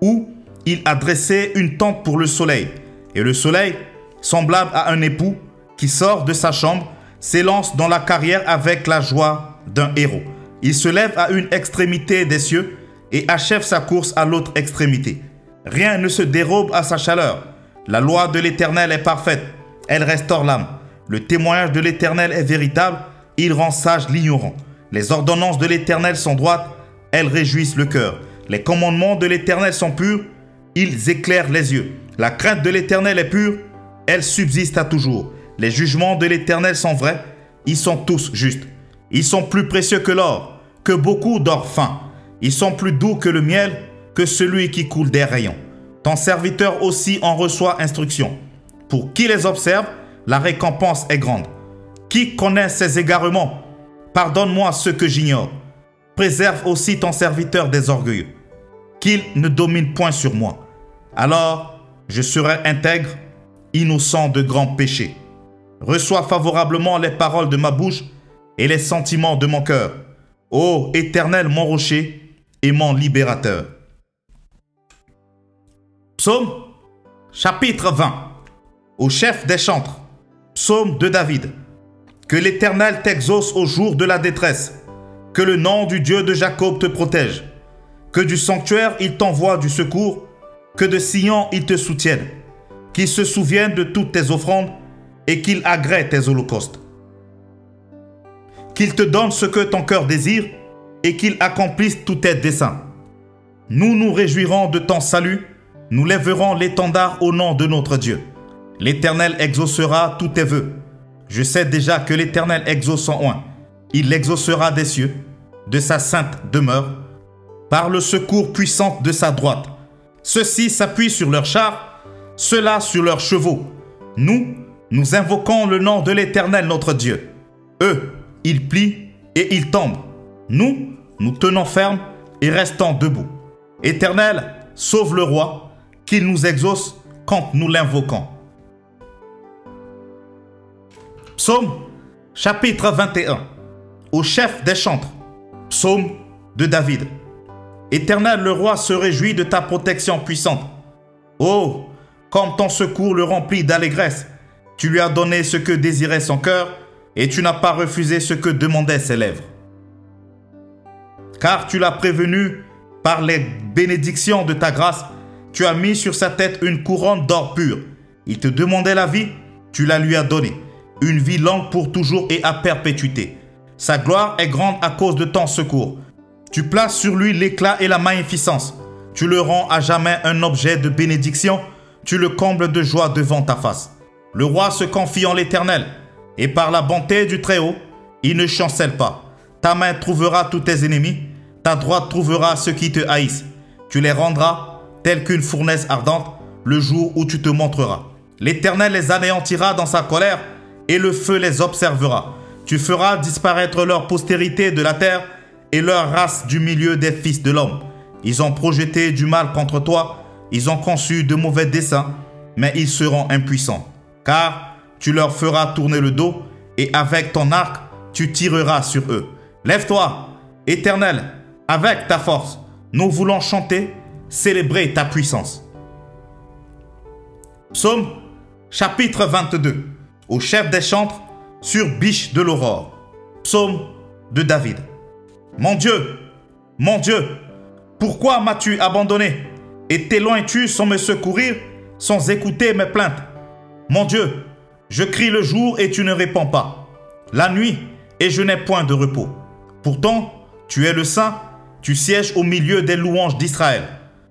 Speaker 1: Où il a dressé une tente pour le soleil. Et le soleil, semblable à un époux qui sort de sa chambre, s'élance dans la carrière avec la joie d'un héros. Il se lève à une extrémité des cieux et achève sa course à l'autre extrémité. Rien ne se dérobe à sa chaleur. La loi de l'Éternel est parfaite. Elle restaure l'âme. Le témoignage de l'Éternel est véritable. Il rend sage l'ignorant. Les ordonnances de l'Éternel sont droites. Elles réjouissent le cœur. Les commandements de l'Éternel sont purs. Ils éclairent les yeux. La crainte de l'Éternel est pure. Elle subsiste à toujours. Les jugements de l'Éternel sont vrais. Ils sont tous justes. Ils sont plus précieux que l'or, que beaucoup d'or fin. Ils sont plus doux que le miel, que celui qui coule des rayons. Ton serviteur aussi en reçoit instruction. Pour qui les observe, la récompense est grande. Qui connaît ses égarements? Pardonne-moi ce que j'ignore. Préserve aussi ton serviteur des orgueilleux, qu'il ne domine point sur moi. Alors, je serai intègre, innocent de grands péchés. Reçois favorablement les paroles de ma bouche et les sentiments de mon cœur. Ô Éternel, mon rocher et mon libérateur. Psaume, chapitre 20. Au chef des chantres. Psaume de David. Que l'Éternel t'exauce au jour de la détresse. Que le nom du Dieu de Jacob te protège. Que du sanctuaire il t'envoie du secours. Que de Sion il te soutienne. Qu'il se souvienne de toutes tes offrandes et qu'il agrée tes holocaustes. Qu'il te donne ce que ton cœur désire et qu'il accomplisse tous tes desseins. Nous nous réjouirons de ton salut, nous lèverons l'étendard au nom de notre Dieu. L'Éternel exaucera tous tes vœux. Je sais déjà que l'Éternel exauce son oint. Il l'exaucera des cieux, de sa sainte demeure, par le secours puissant de sa droite. Ceux-ci s'appuient sur leurs chars, ceux-là sur leurs chevaux. Nous invoquons le nom de l'Éternel notre Dieu. Eux, ils plient et ils tombent. Nous tenons ferme et restons debout. Éternel, sauve le roi, qu'il nous exauce quand nous l'invoquons. Psaume, chapitre 21. Au chef des chantres. Psaume de David. Éternel, le roi se réjouit de ta protection puissante. Oh, comme ton secours le remplit d'allégresse. Tu lui as donné ce que désirait son cœur et tu n'as pas refusé ce que demandaient ses lèvres. Car tu l'as prévenu par les bénédictions de ta grâce, tu as mis sur sa tête une couronne d'or pur. Il te demandait la vie, tu la lui as donnée. Une vie longue pour toujours et à perpétuité. Sa gloire est grande à cause de ton secours. Tu places sur lui l'éclat et la magnificence. Tu le rends à jamais un objet de bénédiction. Tu le combles de joie devant ta face. Le roi se confie en l'Éternel. Et par la bonté du Très-Haut, il ne chancelle pas. Ta main trouvera tous tes ennemis. Ta droite trouvera ceux qui te haïssent. Tu les rendras tels qu'une fournaise ardente le jour où tu te montreras. L'Éternel les anéantira dans sa colère et le feu les observera. Tu feras disparaître leur postérité de la terre et leur race du milieu des fils de l'homme. Ils ont projeté du mal contre toi, ils ont conçu de mauvais desseins, mais ils seront impuissants. Car tu leur feras tourner le dos et avec ton arc, tu tireras sur eux. Lève-toi, Éternel, avec ta force. Nous voulons chanter, célébrer ta puissance. Psaume, chapitre 22. Au chef des chantres, sur biche de l'aurore. Psaume de David. Mon Dieu, pourquoi m'as-tu abandonné et t'éloignes-tu sans me secourir, sans écouter mes plaintes? Mon Dieu, je crie le jour et tu ne réponds pas, la nuit et je n'ai point de repos. Pourtant, tu es le Saint, tu sièges au milieu des louanges d'Israël.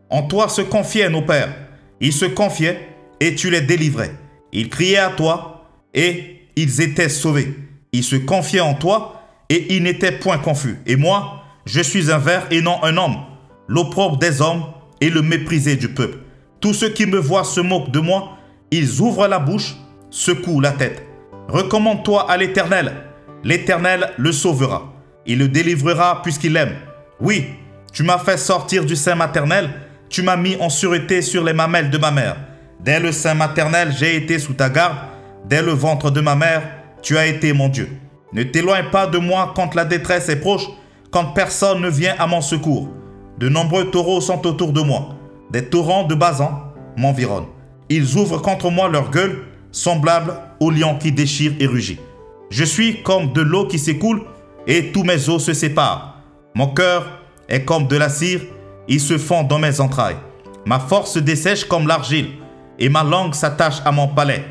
Speaker 1: En toi se confiaient nos pères. Ils se confiaient et tu les délivrais. Ils criaient à toi et ils étaient sauvés. Ils se confiaient en toi et ils n'étaient point confus. Et moi, je suis un ver et non un homme, l'opprobre des hommes et le méprisé du peuple. Tous ceux qui me voient se moquent de moi. Ils ouvrent la bouche, secouent la tête. Recommande-toi à l'Éternel. L'Éternel le sauvera. Il le délivrera puisqu'il l'aime. Oui, tu m'as fait sortir du sein maternel. Tu m'as mis en sûreté sur les mamelles de ma mère. Dès le sein maternel, j'ai été sous ta garde. Dès le ventre de ma mère, tu as été mon Dieu. Ne t'éloigne pas de moi quand la détresse est proche, quand personne ne vient à mon secours. De nombreux taureaux sont autour de moi. Des torrents de Basan m'environnent. Ils ouvrent contre moi leur gueule, semblables au lion qui déchire et rugit. Je suis comme de l'eau qui s'écoule et tous mes os se séparent. Mon cœur est comme de la cire, il se fond dans mes entrailles. Ma force se dessèche comme l'argile et ma langue s'attache à mon palais.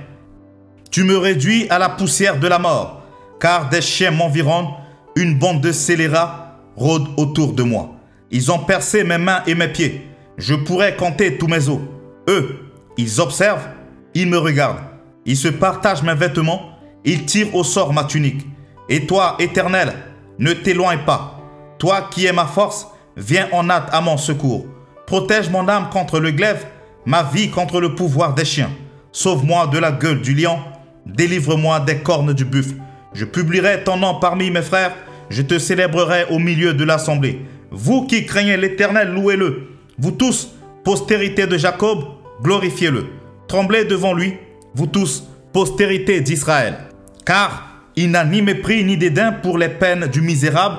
Speaker 1: Tu me réduis à la poussière de la mort, car des chiens m'environnent, une bande de scélérats rôde autour de moi. Ils ont percé mes mains et mes pieds. Je pourrais compter tous mes os. Eux, ils observent, ils me regardent. Ils se partagent mes vêtements, ils tirent au sort ma tunique. Et toi, Éternel, ne t'éloigne pas. Toi qui es ma force, viens en hâte à mon secours. Protège mon âme contre le glaive, ma vie contre le pouvoir des chiens. Sauve-moi de la gueule du lion, délivre-moi des cornes du buffle. Je publierai ton nom parmi mes frères, je te célébrerai au milieu de l'assemblée. Vous qui craignez l'Éternel, louez-le. Vous tous, postérité de Jacob, glorifiez-le. Tremblez devant lui, vous tous, postérité d'Israël. Car il n'a ni mépris ni dédain pour les peines du misérable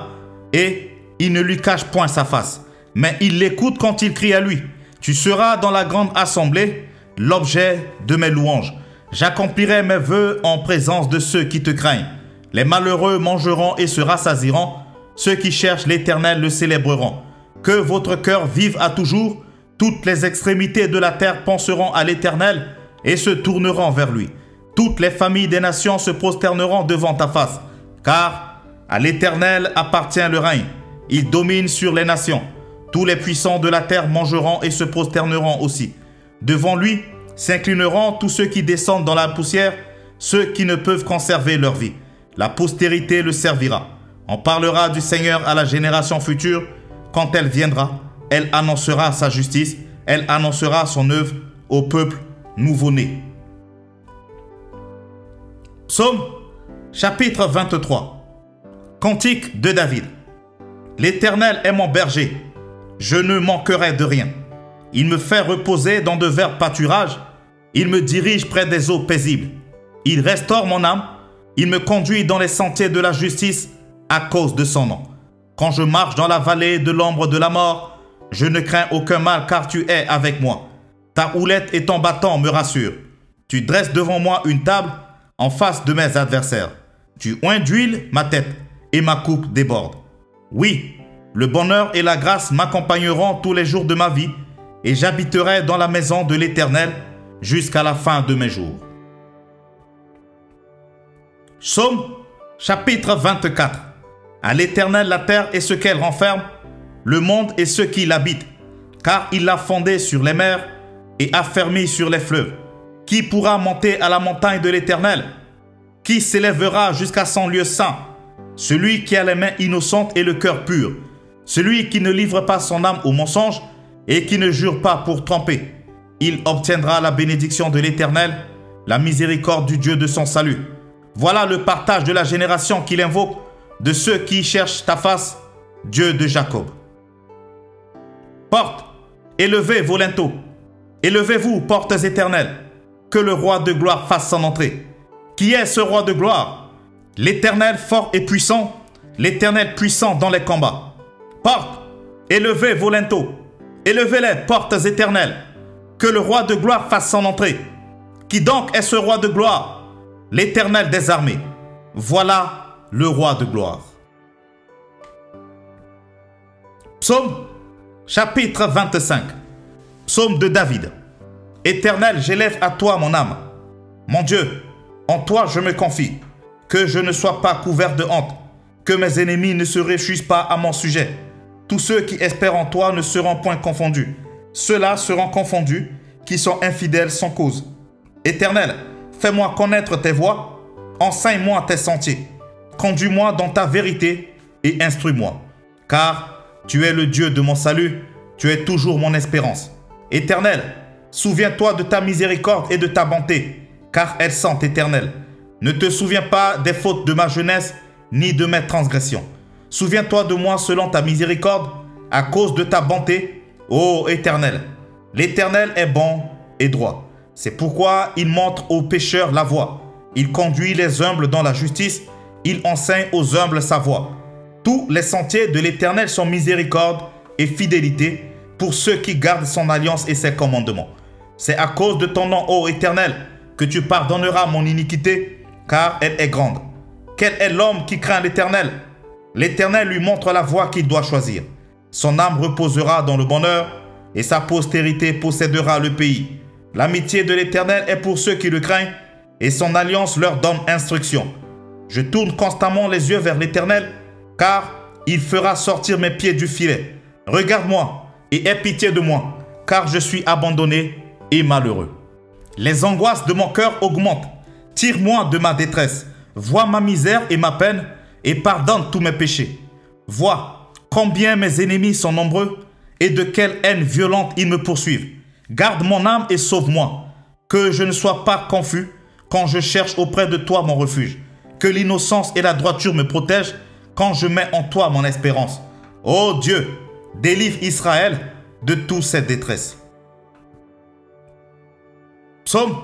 Speaker 1: et il ne lui cache point sa face. Mais il l'écoute quand il crie à lui. Tu seras dans la grande assemblée l'objet de mes louanges. J'accomplirai mes vœux en présence de ceux qui te craignent. Les malheureux mangeront et se rassasieront. Ceux qui cherchent l'Éternel le célébreront. Que votre cœur vive à toujours. Toutes les extrémités de la terre penseront à l'Éternel et se tourneront vers lui. Toutes les familles des nations se prosterneront devant ta face. Car à l'Éternel appartient le règne. Il domine sur les nations. Tous les puissants de la terre mangeront et se prosterneront aussi. Devant lui s'inclineront tous ceux qui descendent dans la poussière, ceux qui ne peuvent conserver leur vie. La postérité le servira. On parlera du Seigneur à la génération future. Quand elle viendra, elle annoncera sa justice. Elle annoncera son œuvre au peuple nouveau-né. Psaume, chapitre 23. Cantique de David. L'Éternel est mon berger. Je ne manquerai de rien. Il me fait reposer dans de verts pâturages. Il me dirige près des eaux paisibles. Il restaure mon âme. Il me conduit dans les sentiers de la justice à cause de son nom. Quand je marche dans la vallée de l'ombre de la mort, je ne crains aucun mal car tu es avec moi. Ta houlette et ton bâton me rassurent. Tu dresses devant moi une table en face de mes adversaires. Tu oins d'huile ma tête et ma coupe déborde. Oui, le bonheur et la grâce m'accompagneront tous les jours de ma vie et j'habiterai dans la maison de l'Éternel jusqu'à la fin de mes jours. Psaume, chapitre 24. À l'Éternel la terre et ce qu'elle renferme, le monde et ceux qui l'habitent, car il l'a fondé sur les mers et affermi sur les fleuves. Qui pourra monter à la montagne de l'Éternel? Qui s'élèvera jusqu'à son lieu saint? Celui qui a les mains innocentes et le cœur pur, celui qui ne livre pas son âme au mensonge et qui ne jure pas pour tromper. Il obtiendra la bénédiction de l'Éternel, la miséricorde du Dieu de son salut. Voilà le partage de la génération qu'il invoque, de ceux qui cherchent ta face, Dieu de Jacob. Portes, élevez vos linteaux, élevez-vous, portes éternelles, que le roi de gloire fasse son entrée. Qui est ce roi de gloire? L'Éternel fort et puissant, l'Éternel puissant dans les combats. Portes, élevez vos linteaux, élevez-les, portes éternelles, que le roi de gloire fasse son entrée. Qui donc est ce roi de gloire? L'Éternel des armées. Voilà le roi de gloire. Psaume, chapitre 25. Psaume de David. Éternel, j'élève à toi mon âme. Mon Dieu, en toi je me confie. Que je ne sois pas couvert de honte. Que mes ennemis ne se réjouissent pas à mon sujet. Tous ceux qui espèrent en toi ne seront point confondus. Ceux-là seront confondus qui sont infidèles sans cause. Éternel, fais-moi connaître tes voies. Enseigne-moi tes sentiers. Conduis-moi dans ta vérité et instruis-moi. Car tu es le Dieu de mon salut. Tu es toujours mon espérance. Éternel, souviens-toi de ta miséricorde et de ta bonté, car elles sont éternelles. Ne te souviens pas des fautes de ma jeunesse, ni de mes transgressions. Souviens-toi de moi selon ta miséricorde, à cause de ta bonté, ô Éternel. L'Éternel est bon et droit. C'est pourquoi il montre aux pécheurs la voie. Il conduit les humbles dans la justice. Il enseigne aux humbles sa voie. Tous les sentiers de l'Éternel sont miséricorde et fidélité pour ceux qui gardent son alliance et ses commandements. C'est à cause de ton nom, ô Éternel, que tu pardonneras mon iniquité, car elle est grande. Quel est l'homme qui craint l'Éternel? L'Éternel lui montre la voie qu'il doit choisir. Son âme reposera dans le bonheur et sa postérité possédera le pays. L'amitié de l'Éternel est pour ceux qui le craignent et son alliance leur donne instruction. Je tourne constamment les yeux vers l'Éternel, car il fera sortir mes pieds du filet. Regarde-moi et aie pitié de moi, car je suis abandonné et malheureux. Les angoisses de mon cœur augmentent. Tire-moi de ma détresse. Vois ma misère et ma peine et pardonne tous mes péchés. Vois combien mes ennemis sont nombreux et de quelle haine violente ils me poursuivent. Garde mon âme et sauve-moi, que je ne sois pas confus quand je cherche auprès de toi mon refuge. Que l'innocence et la droiture me protègent quand je mets en toi mon espérance. Ô Dieu, délivre Israël de toute cette détresse. Psaume,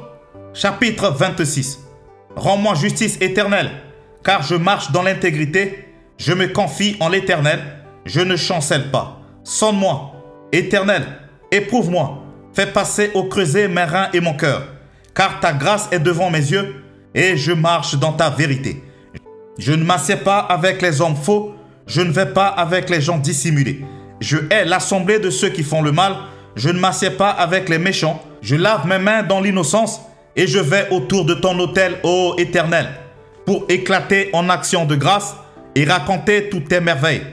Speaker 1: chapitre 26. Rends-moi justice éternelle, car je marche dans l'intégrité, je me confie en l'Éternel, je ne chancelle pas. Sonne-moi, Éternel, éprouve-moi, fais passer au creuset mes reins et mon cœur, car ta grâce est devant mes yeux et je marche dans ta vérité. Je ne m'assieds pas avec les hommes faux, je ne vais pas avec les gens dissimulés. Je hais l'assemblée de ceux qui font le mal, je ne m'assieds pas avec les méchants. Je lave mes mains dans l'innocence et je vais autour de ton autel, ô Éternel, pour éclater en action de grâce et raconter toutes tes merveilles.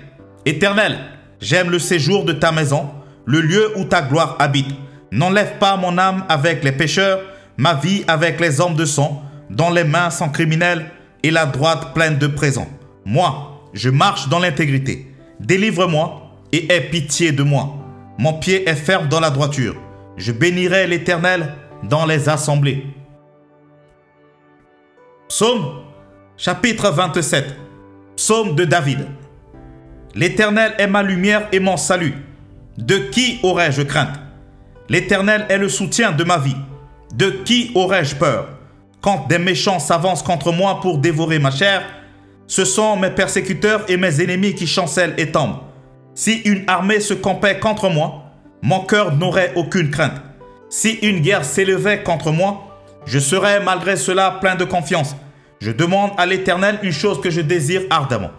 Speaker 1: Éternel, j'aime le séjour de ta maison, le lieu où ta gloire habite. N'enlève pas mon âme avec les pécheurs, ma vie avec les hommes de sang, dont les mains sont criminelles et la droite pleine de présents. Moi, je marche dans l'intégrité. Délivre-moi et aie pitié de moi. Mon pied est ferme dans la droiture. Je bénirai l'Éternel dans les assemblées. Psaume, chapitre 27. Psaume de David. L'Éternel est ma lumière et mon salut. De qui aurais-je crainte? L'Éternel est le soutien de ma vie. De qui aurais-je peur? Quand des méchants s'avancent contre moi pour dévorer ma chair, ce sont mes persécuteurs et mes ennemis qui chancellent et tombent. Si une armée se campait contre moi, mon cœur n'aurait aucune crainte. Si une guerre s'élevait contre moi, je serais malgré cela plein de confiance. Je demande à l'Éternel une chose que je désire ardemment.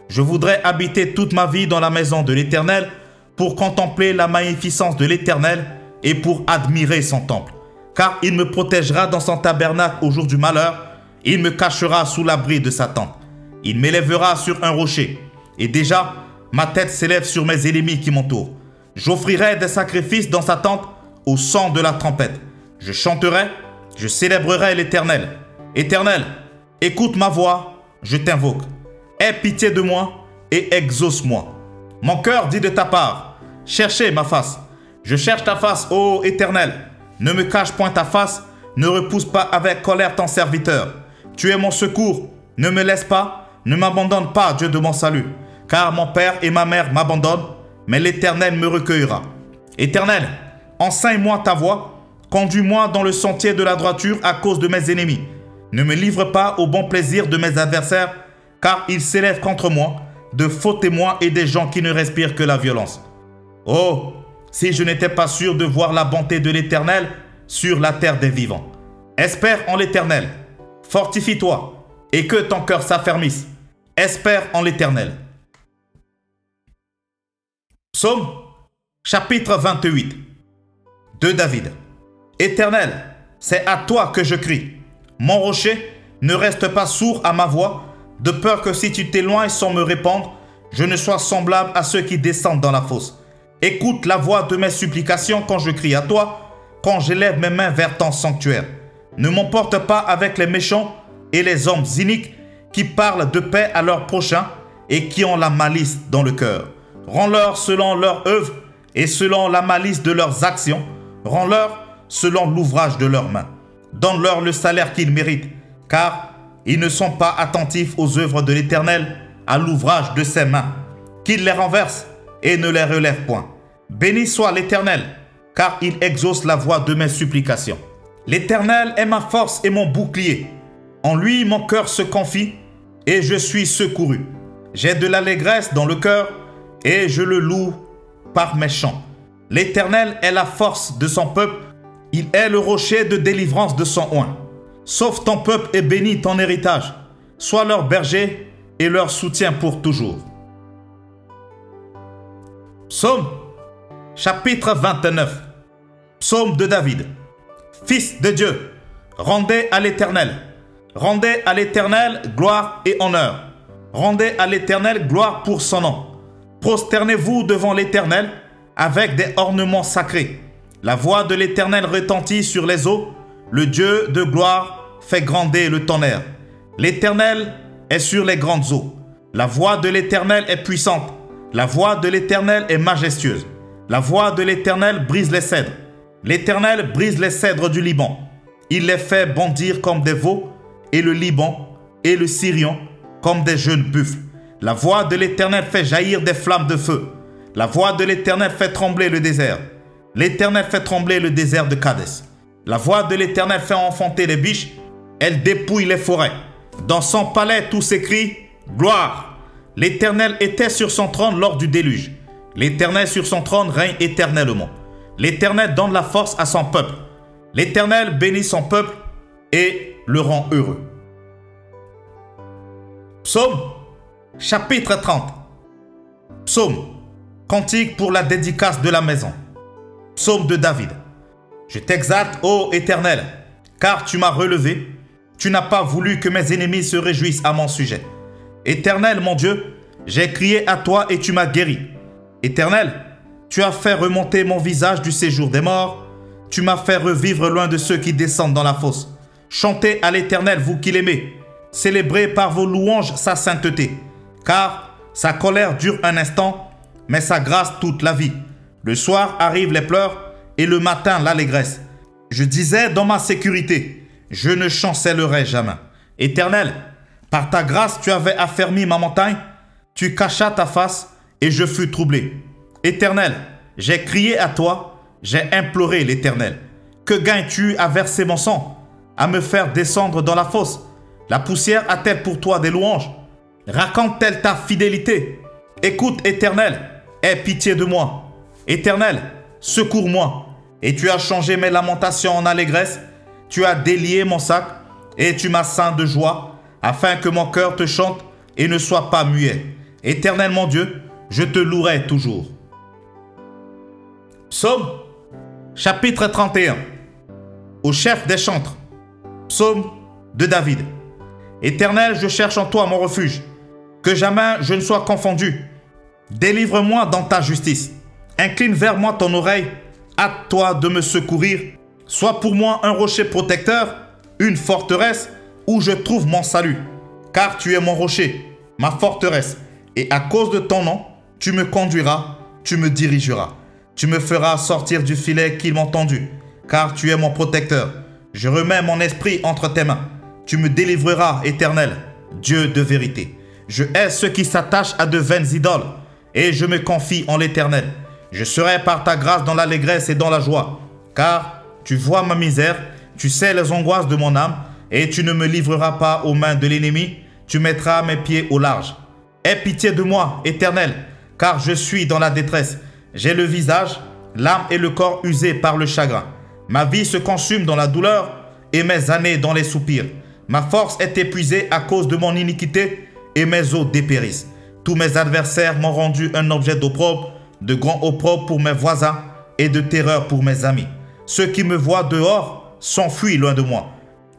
Speaker 1: Je voudrais habiter toute ma vie dans la maison de l'Éternel pour contempler la magnificence de l'Éternel et pour admirer son temple. Car il me protégera dans son tabernacle au jour du malheur, il me cachera sous l'abri de sa tente. Il m'élèvera sur un rocher, et déjà, ma tête s'élève sur mes ennemis qui m'entourent. J'offrirai des sacrifices dans sa tente au son de la trompette. Je chanterai, je célébrerai l'Éternel. Éternel, écoute ma voix, je t'invoque. Aie pitié de moi et exauce-moi. Mon cœur dit de ta part, cherchez ma face. Je cherche ta face, ô Éternel. Ne me cache point ta face, ne repousse pas avec colère ton serviteur. Tu es mon secours, ne me laisse pas, ne m'abandonne pas, Dieu de mon salut. Car mon père et ma mère m'abandonnent, mais l'Éternel me recueillera. Éternel, enseigne-moi ta voie, conduis-moi dans le sentier de la droiture à cause de mes ennemis. Ne me livre pas au bon plaisir de mes adversaires, car ils s'élèvent contre moi, de faux témoins et des gens qui ne respirent que la violence. Oh, si je n'étais pas sûr de voir la bonté de l'Éternel sur la terre des vivants. Espère en l'Éternel, fortifie-toi, et que ton cœur s'affermisse. Espère en l'Éternel. Psaume, chapitre 28, de David. Éternel, c'est à toi que je crie. Mon rocher, ne reste pas sourd à ma voix, de peur que si tu t'éloignes sans me répondre, je ne sois semblable à ceux qui descendent dans la fosse. Écoute la voix de mes supplications quand je crie à toi, quand j'élève mes mains vers ton sanctuaire. Ne m'emporte pas avec les méchants et les hommes iniques qui parlent de paix à leurs prochains et qui ont la malice dans le cœur. Rends-leur selon leur œuvre et selon la malice de leurs actions. Rends-leur selon l'ouvrage de leurs mains. Donne-leur le salaire qu'ils méritent, car ils ne sont pas attentifs aux œuvres de l'Éternel, à l'ouvrage de ses mains. Qu'il les renverse et ne les relève point. Béni soit l'Éternel, car il exauce la voix de mes supplications. L'Éternel est ma force et mon bouclier. En lui mon cœur se confie et je suis secouru. J'ai de l'allégresse dans le cœur et je le loue par mes chants. L'Éternel est la force de son peuple, il est le rocher de délivrance de son oint. Sauve ton peuple et bénis ton héritage. Sois leur berger et leur soutien pour toujours. Psaume, chapitre 29. Psaume de David. Fils de Dieu, rendez à l'Éternel. Rendez à l'Éternel gloire et honneur. Rendez à l'Éternel gloire pour son nom. Prosternez-vous devant l'Éternel avec des ornements sacrés. La voix de l'Éternel retentit sur les eaux. Le Dieu de gloire fait gronder le tonnerre. L'Éternel est sur les grandes eaux. La voix de l'Éternel est puissante. La voix de l'Éternel est majestueuse. La voix de l'Éternel brise les cèdres. L'Éternel brise les cèdres du Liban. Il les fait bondir comme des veaux, et le Liban et le Sirion comme des jeunes buffles. La voix de l'Éternel fait jaillir des flammes de feu. La voix de l'Éternel fait trembler le désert. L'Éternel fait trembler le désert de Kadès. La voix de l'Éternel fait enfanter les biches. Elle dépouille les forêts. Dans son palais, tout s'écrie « Gloire !» L'Éternel était sur son trône lors du déluge. L'Éternel sur son trône règne éternellement. L'Éternel donne la force à son peuple. L'Éternel bénit son peuple et le rend heureux. Psaume, chapitre 30. Psaume, cantique pour la dédicace de la maison. Psaume de David. Je t'exalte, ô Éternel, car tu m'as relevé. Tu n'as pas voulu que mes ennemis se réjouissent à mon sujet. Éternel, mon Dieu, j'ai crié à toi et tu m'as guéri. Éternel, tu as fait remonter mon visage du séjour des morts. Tu m'as fait revivre loin de ceux qui descendent dans la fosse. Chantez à l'Éternel, vous qui l'aimez. Célébrez par vos louanges sa sainteté. Car sa colère dure un instant, mais sa grâce toute la vie. Le soir arrivent les pleurs et le matin l'allégresse. Je disais dans ma sécurité, je ne chancellerai jamais. Éternel, par ta grâce tu avais affermi ma montagne. Tu cachas ta face et je fus troublé. Éternel, j'ai crié à toi, j'ai imploré l'Éternel. Que gagnes-tu à verser mon sang, à me faire descendre dans la fosse? La poussière a-t-elle pour toi des louanges? Raconte-t-elle ta fidélité? Écoute, Éternel, aie pitié de moi. Éternel, secours-moi. Et tu as changé mes lamentations en allégresse. Tu as délié mon sac et tu m'as ceint de joie, afin que mon cœur te chante et ne soit pas muet. Éternel mon Dieu, je te louerai toujours. Psaume, chapitre 31. Au chef des chantres. Psaume de David. Éternel, je cherche en toi mon refuge, que jamais je ne sois confondu. Délivre-moi dans ta justice. Incline vers moi ton oreille. Hâte-toi de me secourir. Sois pour moi un rocher protecteur, une forteresse où je trouve mon salut. Car tu es mon rocher, ma forteresse. Et à cause de ton nom, tu me conduiras, tu me dirigeras. Tu me feras sortir du filet qu'ils m'ont tendu. Car tu es mon protecteur. Je remets mon esprit entre tes mains. Tu me délivreras, Éternel, Dieu de vérité. Je hais ceux qui s'attachent à de vaines idoles, et je me confie en l'Éternel. Je serai par ta grâce dans l'allégresse et dans la joie, car tu vois ma misère, tu sais les angoisses de mon âme, et tu ne me livreras pas aux mains de l'ennemi, tu mettras mes pieds au large. Aie pitié de moi, Éternel, car je suis dans la détresse. J'ai le visage, l'âme et le corps usés par le chagrin. Ma vie se consume dans la douleur, et mes années dans les soupirs. Ma force est épuisée à cause de mon iniquité et mes os dépérissent. Tous mes adversaires m'ont rendu un objet d'opprobre, de grand opprobre pour mes voisins et de terreur pour mes amis. Ceux qui me voient dehors s'enfuient loin de moi.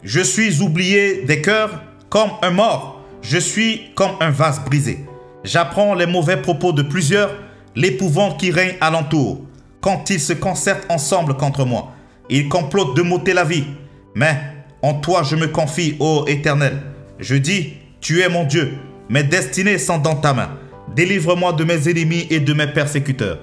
Speaker 1: Je suis oublié des cœurs comme un mort. Je suis comme un vase brisé. J'apprends les mauvais propos de plusieurs, l'épouvante qui règne alentour. Quand ils se concertent ensemble contre moi, ils complotent de m'ôter la vie. Mais en toi je me confie, ô Éternel. Je dis, tu es mon Dieu. Mes destinées sont dans ta main. Délivre-moi de mes ennemis et de mes persécuteurs.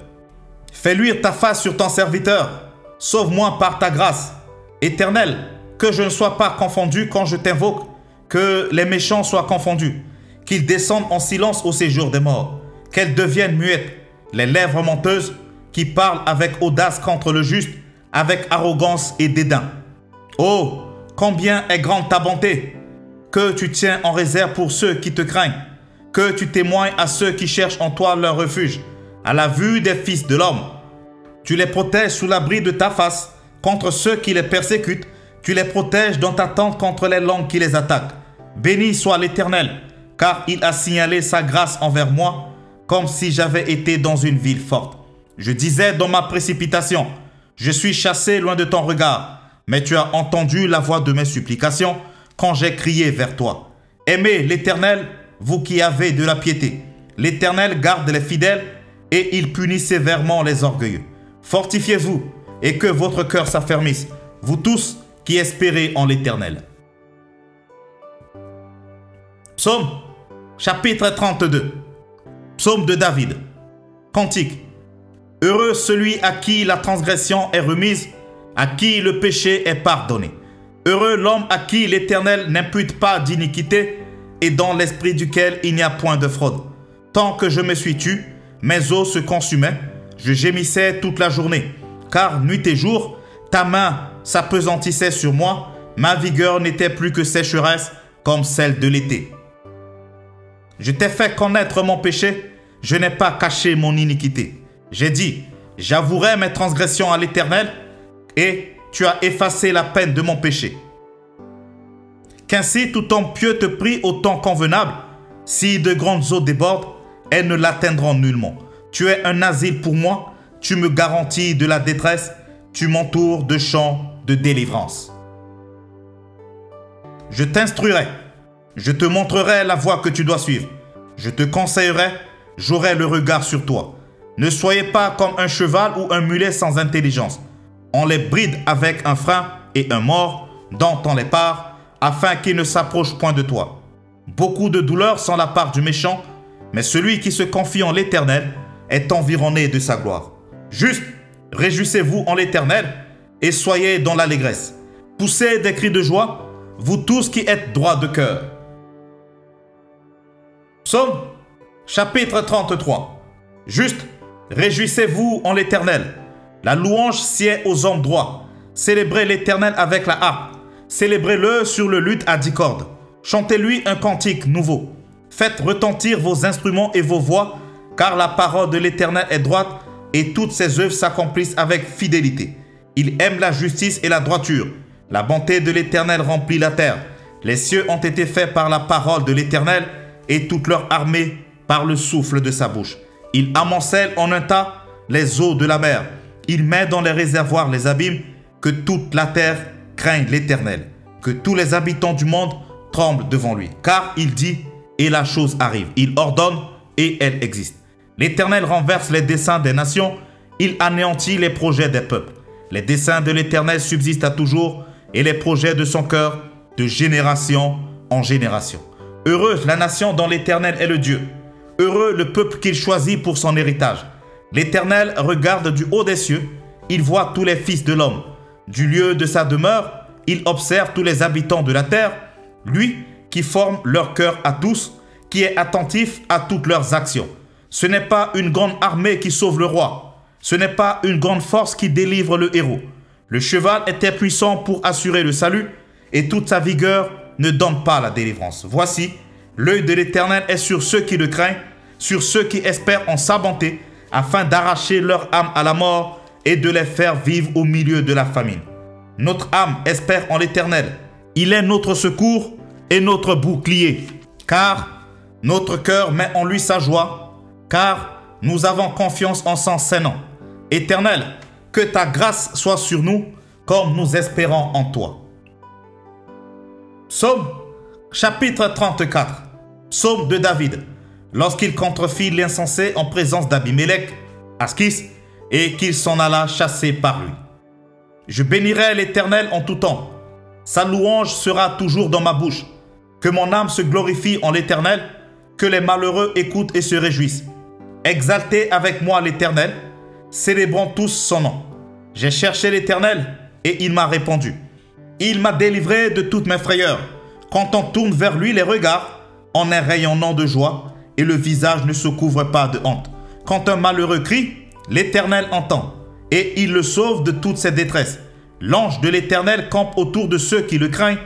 Speaker 1: Fais luire ta face sur ton serviteur. Sauve-moi par ta grâce. Éternel, que je ne sois pas confondu quand je t'invoque. Que les méchants soient confondus. Qu'ils descendent en silence au séjour des morts. Qu'elles deviennent muettes. Les lèvres menteuses qui parlent avec audace contre le juste, avec arrogance et dédain. Oh, combien est grande ta bonté, que tu tiens en réserve pour ceux qui te craignent, que tu témoignes à ceux qui cherchent en toi leur refuge, à la vue des fils de l'homme. Tu les protèges sous l'abri de ta face, contre ceux qui les persécutent, tu les protèges dans ta tente contre les langues qui les attaquent. Béni soit l'Éternel, car il a signalé sa grâce envers moi, comme si j'avais été dans une ville forte. Je disais dans ma précipitation, je suis chassé loin de ton regard. Mais tu as entendu la voix de mes supplications quand j'ai crié vers toi. Aimez l'Éternel, vous qui avez de la piété. L'Éternel garde les fidèles et il punit sévèrement les orgueilleux. Fortifiez-vous et que votre cœur s'affermisse, vous tous qui espérez en l'Éternel. Psaume, chapitre 32. Psaume de David. Cantique. Heureux celui à qui la transgression est remise, à qui le péché est pardonné. Heureux l'homme à qui l'Éternel n'impute pas d'iniquité et dans l'esprit duquel il n'y a point de fraude. Tant que je me suis tu, mes os se consumaient, je gémissais toute la journée. Car nuit et jour, ta main s'apesantissait sur moi, ma vigueur n'était plus que sécheresse comme celle de l'été. Je t'ai fait connaître mon péché, je n'ai pas caché mon iniquité. J'ai dit, J'avouerai mes transgressions à l'Éternel et tu as effacé la peine de mon péché. Qu'ainsi tout homme pieux te prie au temps convenable. Si de grandes eaux débordent, elles ne l'atteindront nullement. Tu es un asile pour moi, tu me garantis de la détresse, tu m'entoures de chants de délivrance. Je t'instruirai, je te montrerai la voie que tu dois suivre. Je te conseillerai, j'aurai le regard sur toi. Ne soyez pas comme un cheval ou un mulet sans intelligence. On les bride avec un frein et un mors dont on les part, afin qu'ils ne s'approchent point de toi. Beaucoup de douleurs sont la part du méchant, mais celui qui se confie en l'Éternel est environné de sa gloire. Juste, réjouissez-vous en l'Éternel et soyez dans l'allégresse. Poussez des cris de joie, vous tous qui êtes droits de cœur. Psaume, chapitre 33. Juste, réjouissez-vous en l'Éternel. La louange sied aux hommes droits. Célébrez l'Éternel avec la harpe. Célébrez-le sur le luth à 10 cordes. Chantez-lui un cantique nouveau. Faites retentir vos instruments et vos voix, car la parole de l'Éternel est droite et toutes ses œuvres s'accomplissent avec fidélité. Il aime la justice et la droiture. La bonté de l'Éternel remplit la terre. Les cieux ont été faits par la parole de l'Éternel et toute leur armée par le souffle de sa bouche. Il amoncelle en un tas les eaux de la mer. Il met dans les réservoirs les abîmes. Que toute la terre craigne l'Éternel. Que tous les habitants du monde tremblent devant lui. Car il dit et la chose arrive. Il ordonne et elle existe. L'Éternel renverse les desseins des nations. Il anéantit les projets des peuples. Les desseins de l'Éternel subsistent à toujours et les projets de son cœur de génération en génération. Heureuse la nation dont l'Éternel est le Dieu. Heureux le peuple qu'il choisit pour son héritage. L'Éternel regarde du haut des cieux. Il voit tous les fils de l'homme. Du lieu de sa demeure, il observe tous les habitants de la terre. Lui qui forme leur cœur à tous, qui est attentif à toutes leurs actions. Ce n'est pas une grande armée qui sauve le roi. Ce n'est pas une grande force qui délivre le héros. Le cheval était puissant pour assurer le salut et toute sa vigueur ne donne pas la délivrance. Voici, l'œil de l'Éternel est sur ceux qui le craignent, sur ceux qui espèrent en sa bonté, afin d'arracher leur âme à la mort et de les faire vivre au milieu de la famine. Notre âme espère en l'Éternel. Il est notre secours et notre bouclier. Car notre cœur met en lui sa joie, car nous avons confiance en son Saint-Nom. Éternel, que ta grâce soit sur nous, comme nous espérons en toi. Psaume, chapitre 34. Psaume de David. Lorsqu'il contrefit l'insensé en présence d'Abimélec, Askis, et qu'il s'en alla chasser par lui. Je bénirai l'Éternel en tout temps. Sa louange sera toujours dans ma bouche. Que mon âme se glorifie en l'Éternel, que les malheureux écoutent et se réjouissent. Exaltez avec moi l'Éternel, célébrons tous son nom. J'ai cherché l'Éternel et il m'a répondu. Il m'a délivré de toutes mes frayeurs. Quand on tourne vers lui les regards, on est rayonnant de joie et le visage ne se couvre pas de honte. Quand un malheureux crie, l'Éternel entend et il le sauve de toutes ses détresses. L'ange de l'Éternel campe autour de ceux qui le craignent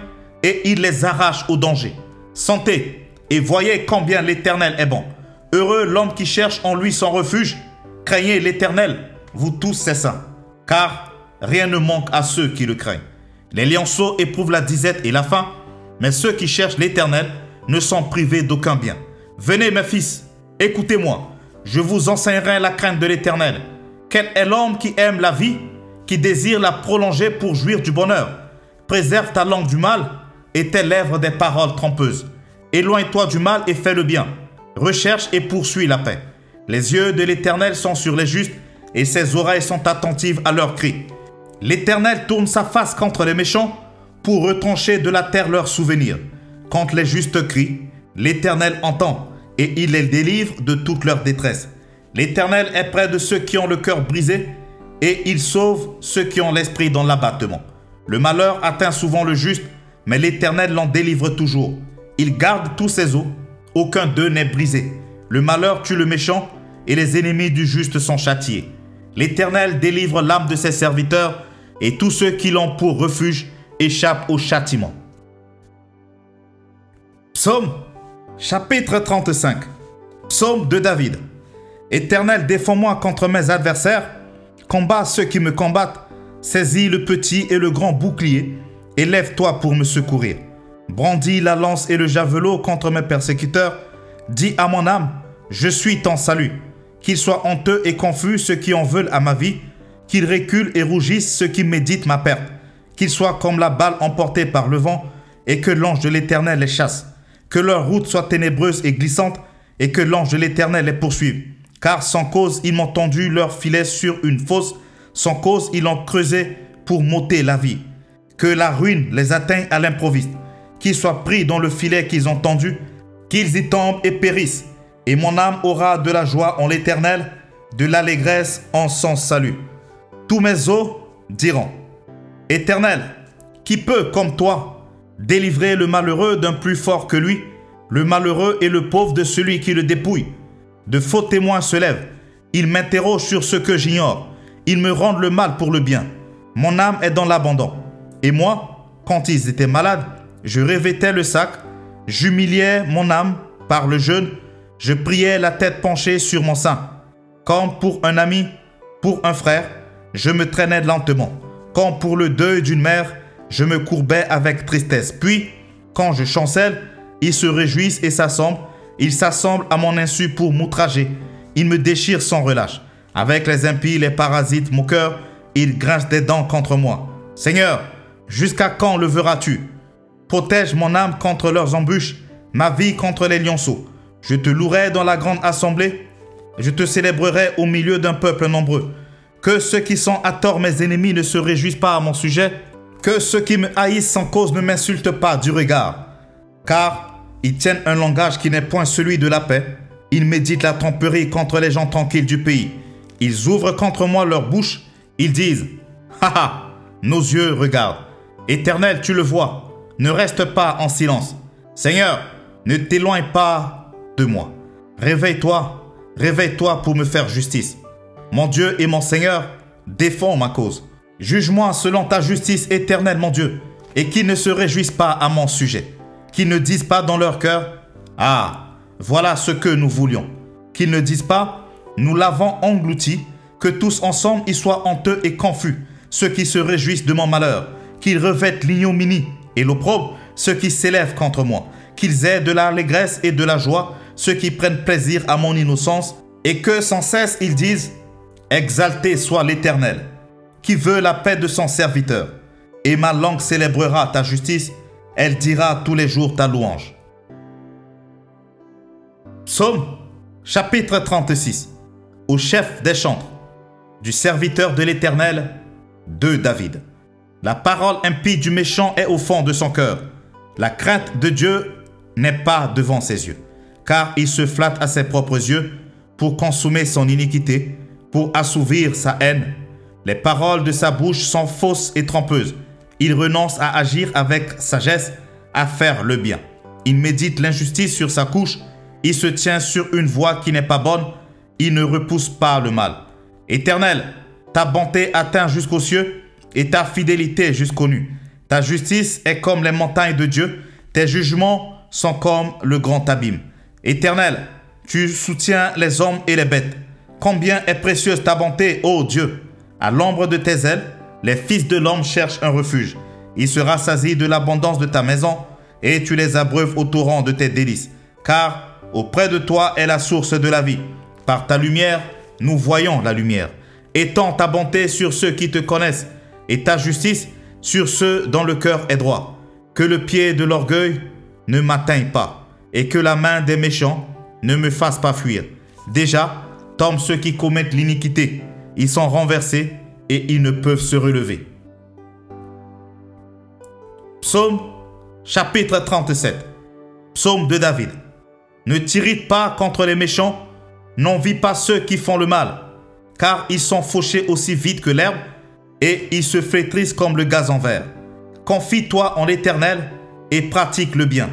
Speaker 1: et il les arrache au danger. Sentez et voyez combien l'Éternel est bon. Heureux l'homme qui cherche en lui son refuge. Craignez l'Éternel, vous tous ses saints, car rien ne manque à ceux qui le craignent. Les lionceaux éprouvent la disette et la faim, mais ceux qui cherchent l'Éternel ne sont privés d'aucun bien. Venez mes fils, écoutez-moi, je vous enseignerai la crainte de l'Éternel. Quel est l'homme qui aime la vie, qui désire la prolonger pour jouir du bonheur? Préserve ta langue du mal et tes lèvres des paroles trompeuses. Éloigne-toi du mal et fais le bien. Recherche et poursuis la paix. Les yeux de l'Éternel sont sur les justes et ses oreilles sont attentives à leurs cris. L'Éternel tourne sa face contre les méchants pour retrancher de la terre leurs souvenirs. Quand les justes crient, l'Éternel entend et il les délivre de toute leur détresse. L'Éternel est près de ceux qui ont le cœur brisé et il sauve ceux qui ont l'esprit dans l'abattement. Le malheur atteint souvent le juste, mais l'Éternel l'en délivre toujours. Il garde tous ses os, aucun d'eux n'est brisé. Le malheur tue le méchant et les ennemis du juste sont châtiés. L'Éternel délivre l'âme de ses serviteurs et tous ceux qui l'ont pour refuge échappent au châtiment. Psaume, chapitre 35. Psaume de David. Éternel, défends-moi contre mes adversaires. Combat ceux qui me combattent. Saisis le petit et le grand bouclier et lève-toi pour me secourir. Brandis la lance et le javelot contre mes persécuteurs. Dis à mon âme, je suis ton salut. Qu'ils soient honteux et confus ceux qui en veulent à ma vie. Qu'ils reculent et rougissent ceux qui méditent ma perte. Qu'ils soient comme la balle emportée par le vent et que l'ange de l'Éternel les chasse. Que leur route soit ténébreuse et glissante et que l'ange de l'Éternel les poursuive. Car sans cause, ils m'ont tendu leur filet sur une fosse. Sans cause, ils l'ont creusé pour m'ôter la vie. Que la ruine les atteigne à l'improviste. Qu'ils soient pris dans le filet qu'ils ont tendu, qu'ils y tombent et périssent. Et mon âme aura de la joie en l'Éternel, de l'allégresse en son salut. Tous mes os diront, Éternel, qui peut, comme toi, délivrer le malheureux d'un plus fort que lui, le malheureux et le pauvre de celui qui le dépouille. De faux témoins se lèvent. Ils m'interrogent sur ce que j'ignore. Ils me rendent le mal pour le bien. Mon âme est dans l'abandon. Et moi, quand ils étaient malades, je revêtais le sac, j'humiliais mon âme par le jeûne, je priais la tête penchée sur mon sein. Comme pour un ami, pour un frère, je me traînais lentement. Comme pour le deuil d'une mère, je me courbais avec tristesse. Puis, quand je chancelle, ils se réjouissent et s'assemblent. Ils s'assemblent à mon insu pour m'outrager. Ils me déchirent sans relâche. Avec les impies, les parasites, mon cœur, ils grincent des dents contre moi. Seigneur, jusqu'à quand le verras-tu? Protège mon âme contre leurs embûches, ma vie contre les lionceaux. Je te louerai dans la grande assemblée. Je te célébrerai au milieu d'un peuple nombreux. Que ceux qui sont à tort mes ennemis ne se réjouissent pas à mon sujet. Que ceux qui me haïssent sans cause ne m'insultent pas du regard. Car ils tiennent un langage qui n'est point celui de la paix. Ils méditent la tromperie contre les gens tranquilles du pays. Ils ouvrent contre moi leur bouche. Ils disent, « Ha ha, nos yeux regardent. Éternel, tu le vois. Ne reste pas en silence. Seigneur, ne t'éloigne pas de moi. Réveille-toi, réveille-toi pour me faire justice. Mon Dieu et mon Seigneur, défends ma cause. Juge-moi selon ta justice éternelle, mon Dieu, et qu'ils ne se réjouissent pas à mon sujet. Qu'ils ne disent pas dans leur cœur, « Ah, voilà ce que nous voulions. » Qu'ils ne disent pas, « Nous l'avons englouti. » Que tous ensemble y soient honteux et confus, ceux qui se réjouissent de mon malheur. Qu'ils revêtent l'ignominie et l'opprobre, ceux qui s'élèvent contre moi. Qu'ils aient de l'allégresse et de la joie, ceux qui prennent plaisir à mon innocence. Et que sans cesse ils disent, « Exalté soit l'Éternel, qui veut la paix de son serviteur. » Et ma langue célébrera ta justice, elle dira tous les jours ta louange. Psaume, chapitre 36. Au chef des chantres, du serviteur de l'Éternel, de David. La parole impie du méchant est au fond de son cœur. La crainte de Dieu n'est pas devant ses yeux, car il se flatte à ses propres yeux pour consommer son iniquité, pour assouvir sa haine. Les paroles de sa bouche sont fausses et trompeuses. Il renonce à agir avec sagesse, à faire le bien. Il médite l'injustice sur sa couche. Il se tient sur une voie qui n'est pas bonne. Il ne repousse pas le mal. Éternel, ta bonté atteint jusqu'aux cieux et ta fidélité jusqu'aux nues. Ta justice est comme les montagnes de Dieu. Tes jugements sont comme le grand abîme. Éternel, tu soutiens les hommes et les bêtes. Combien est précieuse ta bonté, ô Dieu! À l'ombre de tes ailes, les fils de l'homme cherchent un refuge. Ils se rassasient de l'abondance de ta maison et tu les abreuves au torrent de tes délices. Car auprès de toi est la source de la vie. Par ta lumière, nous voyons la lumière. Étends ta bonté sur ceux qui te connaissent et ta justice sur ceux dont le cœur est droit. Que le pied de l'orgueil ne m'atteigne pas et que la main des méchants ne me fasse pas fuir. Déjà, tombent ceux qui commettent l'iniquité. Ils sont renversés et ils ne peuvent se relever. Psaume, chapitre 37. Psaume de David. Ne t'irrite pas contre les méchants, n'envie pas ceux qui font le mal, car ils sont fauchés aussi vite que l'herbe et ils se flétrissent comme le gazon vert. Confie-toi en l'Éternel et pratique le bien.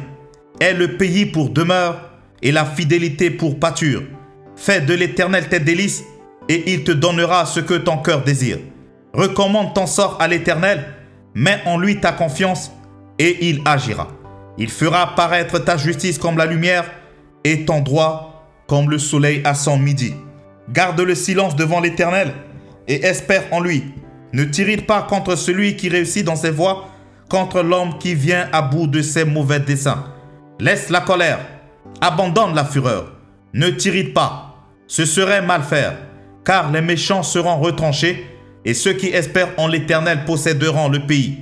Speaker 1: Aie le pays pour demeure et la fidélité pour pâture. Fais de l'Éternel tes délices et il te donnera ce que ton cœur désire. Recommande ton sort à l'Éternel, mets en lui ta confiance et il agira. Il fera paraître ta justice comme la lumière et ton droit comme le soleil à son midi. Garde le silence devant l'Éternel et espère en lui. Ne t'irrite pas contre celui qui réussit dans ses voies, contre l'homme qui vient à bout de ses mauvais desseins. Laisse la colère, abandonne la fureur. Ne t'irrite pas, ce serait mal faire, car les méchants seront retranchés et ceux qui espèrent en l'Éternel posséderont le pays.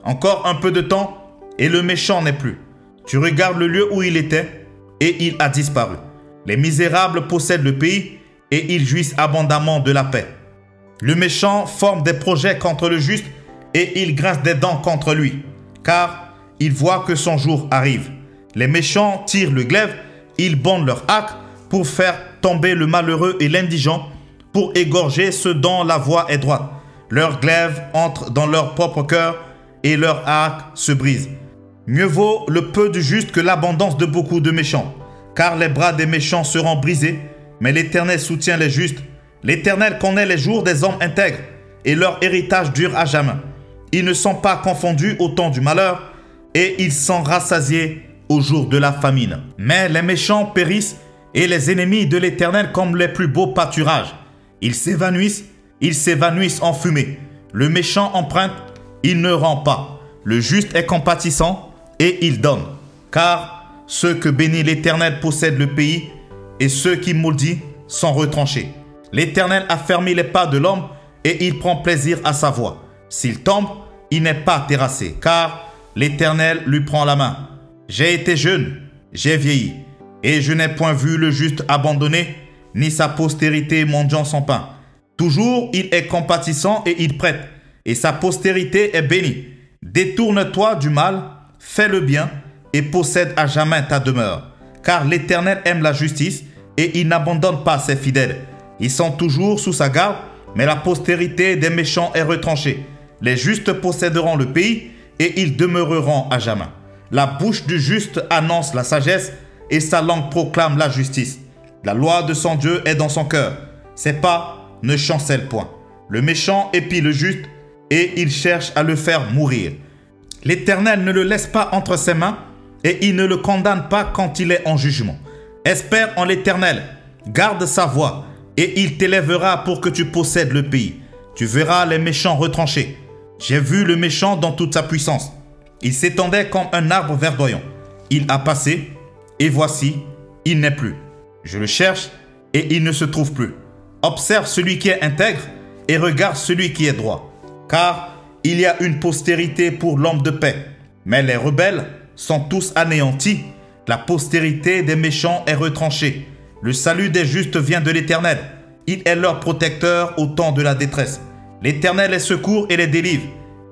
Speaker 1: Encore un peu de temps et le méchant n'est plus. Tu regardes le lieu où il était et il a disparu. Les misérables possèdent le pays et ils jouissent abondamment de la paix. Le méchant forme des projets contre le juste et il grince des dents contre lui, car il voit que son jour arrive. Les méchants tirent le glaive, ils bandent leur arc pour faire tomber le malheureux et l'indigent, pour égorger ceux dont la voie est droite. Leur glaive entre dans leur propre cœur et leur arc se brise. Mieux vaut le peu du juste que l'abondance de beaucoup de méchants, car les bras des méchants seront brisés, mais l'Éternel soutient les justes. L'Éternel connaît les jours des hommes intègres, et leur héritage dure à jamais. Ils ne sont pas confondus au temps du malheur, et ils sont rassasiés au jour de la famine. Mais les méchants périssent, et les ennemis de l'Éternel comme les plus beaux pâturages. Ils s'évanouissent en fumée. Le méchant emprunte, il ne rend pas. Le juste est compatissant, et il donne. Car ceux que bénit l'Éternel possèdent le pays, et ceux qui maudit sont retranchés. L'Éternel a fermé les pas de l'homme, et il prend plaisir à sa voie. S'il tombe, il n'est pas terrassé, car l'Éternel lui prend la main. J'ai été jeune, j'ai vieilli, et je n'ai point vu le juste abandonné, ni sa postérité mendiant son pain. Toujours il est compatissant et il prête, et sa postérité est bénie. Détourne-toi du mal, fais le bien, et possède à jamais ta demeure. Car l'Éternel aime la justice, et il n'abandonne pas ses fidèles. Ils sont toujours sous sa garde, mais la postérité des méchants est retranchée. Les justes posséderont le pays, et ils demeureront à jamais. La bouche du juste annonce la sagesse, et sa langue proclame la justice. La loi de son Dieu est dans son cœur. Ses pas ne chancellent point. Le méchant épie le juste, et il cherche à le faire mourir. L'Éternel ne le laisse pas entre ses mains, et il ne le condamne pas quand il est en jugement. Espère en l'Éternel, garde sa voie, et il t'élèvera pour que tu possèdes le pays. Tu verras les méchants retranchés. J'ai vu le méchant dans toute sa puissance. Il s'étendait comme un arbre verdoyant. Il a passé, et voici, il n'est plus. Je le cherche, et il ne se trouve plus. Observe celui qui est intègre, et regarde celui qui est droit. Car il y a une postérité pour l'homme de paix. Mais les rebelles sont tous anéantis. La postérité des méchants est retranchée. Le salut des justes vient de l'Éternel. Il est leur protecteur au temps de la détresse. L'Éternel les secourt et les délivre.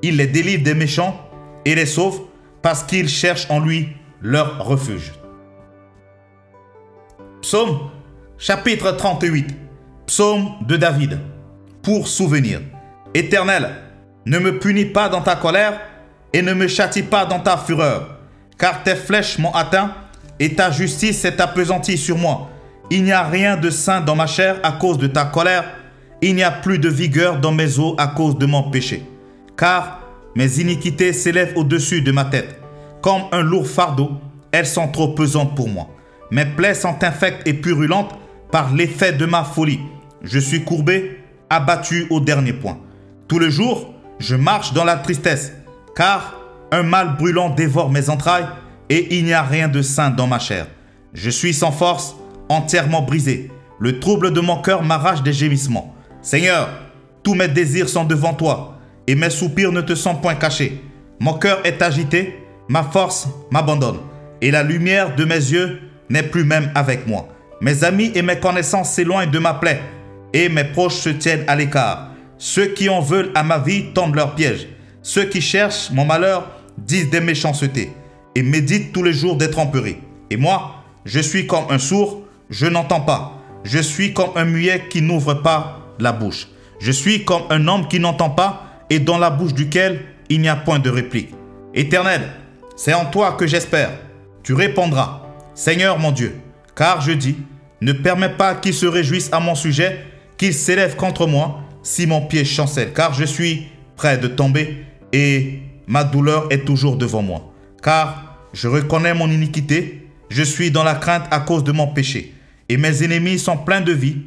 Speaker 1: Il les délivre des méchants et les sauve parce qu'ils cherchent en lui leur refuge. Psaume chapitre 38. Psaume de David. Pour souvenir. Éternel, ne me punis pas dans ta colère et ne me châtie pas dans ta fureur, car tes flèches m'ont atteint et ta justice s'est appesantie sur moi. Il n'y a rien de sain dans ma chair à cause de ta colère. Il n'y a plus de vigueur dans mes os à cause de mon péché. Car mes iniquités s'élèvent au-dessus de ma tête. Comme un lourd fardeau, elles sont trop pesantes pour moi. Mes plaies sont infectes et purulentes par l'effet de ma folie. Je suis courbé, abattu au dernier point. Tout le jour, je marche dans la tristesse, car un mal brûlant dévore mes entrailles et il n'y a rien de sain dans ma chair. Je suis sans force, entièrement brisé. Le trouble de mon cœur m'arrache des gémissements. Seigneur, tous mes désirs sont devant toi et mes soupirs ne te sont point cachés. Mon cœur est agité, ma force m'abandonne et la lumière de mes yeux n'est plus même avec moi. Mes amis et mes connaissances s'éloignent de ma plaie et mes proches se tiennent à l'écart. Ceux qui en veulent à ma vie tendent leurs pièges. Ceux qui cherchent mon malheur disent des méchancetés et méditent tous les jours des tromperies. Et moi, je suis comme un sourd, je n'entends pas. Je suis comme un muet qui n'ouvre pas la bouche. Je suis comme un homme qui n'entend pas et dans la bouche duquel il n'y a point de réplique. Éternel, c'est en toi que j'espère. Tu répondras, Seigneur mon Dieu, car je dis, ne permets pas qu'ils se réjouissent à mon sujet, qu'ils s'élèvent contre moi, si mon pied chancelle, car je suis près de tomber et ma douleur est toujours devant moi. Car je reconnais mon iniquité, je suis dans la crainte à cause de mon péché, et mes ennemis sont pleins de vie,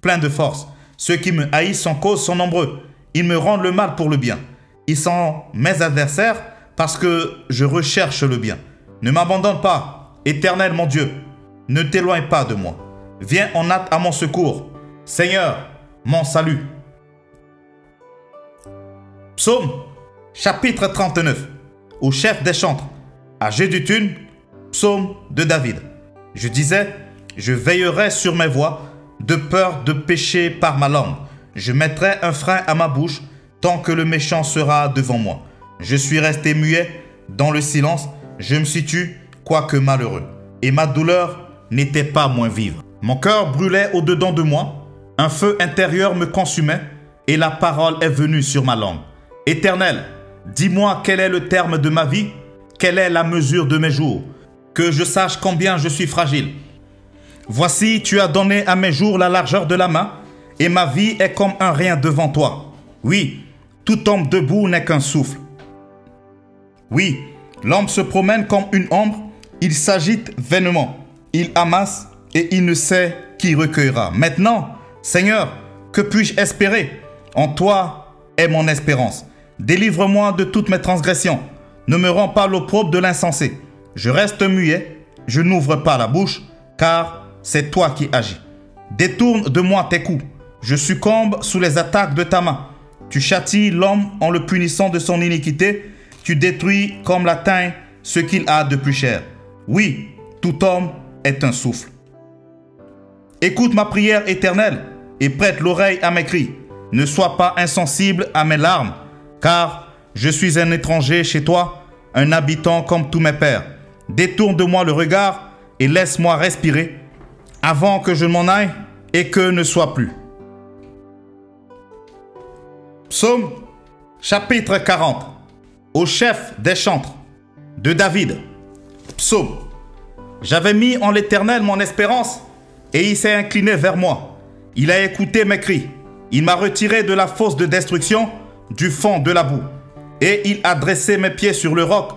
Speaker 1: pleins de force. Ceux qui me haïssent sans cause sont nombreux. Ils me rendent le mal pour le bien. Ils sont mes adversaires parce que je recherche le bien. Ne m'abandonne pas, Éternel mon Dieu. Ne t'éloigne pas de moi. Viens en hâte à mon secours. Seigneur, mon salut. Psaume, chapitre 39. Au chef des chantres, à Jéduthun, psaume de David. Je disais, je veillerai sur mes voies, de peur de pécher par ma langue. Je mettrai un frein à ma bouche, tant que le méchant sera devant moi. Je suis resté muet dans le silence, je me suis tu, quoique malheureux. Et ma douleur n'était pas moins vive. Mon cœur brûlait au-dedans de moi, un feu intérieur me consumait, et la parole est venue sur ma langue. Éternel, dis-moi quel est le terme de ma vie, quelle est la mesure de mes jours, que je sache combien je suis fragile. Voici, tu as donné à mes jours la largeur de la main, et ma vie est comme un rien devant toi. Oui, tout homme debout n'est qu'un souffle. Oui, l'homme se promène comme une ombre, il s'agite vainement, il amasse et il ne sait qui recueillera. Maintenant, Seigneur, que puis-je espérer? En toi est mon espérance. Délivre-moi de toutes mes transgressions. Ne me rends pas l'opprobre de l'insensé. Je reste muet, je n'ouvre pas la bouche, car c'est toi qui agis. Détourne de moi tes coups. Je succombe sous les attaques de ta main. Tu châties l'homme en le punissant de son iniquité. Tu détruis comme la teigne ce qu'il a de plus cher. Oui, tout homme est un souffle. Écoute ma prière éternelle et prête l'oreille à mes cris. Ne sois pas insensible à mes larmes, car je suis un étranger chez toi, un habitant comme tous mes pères. Détourne de moi le regard et laisse-moi respirer avant que je m'en aille et que ne soit plus. Psaume, chapitre 40. Au chef des chantres, de David. Psaume. J'avais mis en l'Éternel mon espérance, et il s'est incliné vers moi. Il a écouté mes cris. Il m'a retiré de la fosse de destruction, du fond de la boue. Et il a dressé mes pieds sur le roc.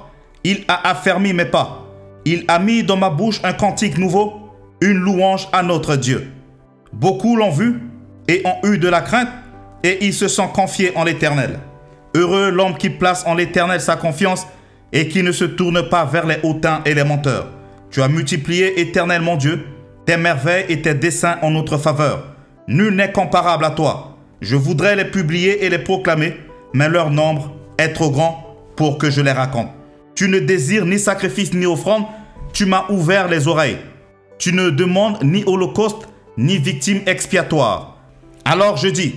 Speaker 1: Il a affermi mes pas. Il a mis dans ma bouche un cantique nouveau, une louange à notre Dieu. Beaucoup l'ont vu et ont eu de la crainte, et ils se sont confiés en l'Éternel. Heureux l'homme qui place en l'Éternel sa confiance et qui ne se tourne pas vers les hautains et les menteurs. Tu as multiplié, Éternel mon Dieu, tes merveilles et tes desseins en notre faveur. Nul n'est comparable à toi. Je voudrais les publier et les proclamer, mais leur nombre est trop grand pour que je les raconte. Tu ne désires ni sacrifice ni offrande, tu m'as ouvert les oreilles. Tu ne demandes ni holocauste ni victime expiatoire. Alors je dis,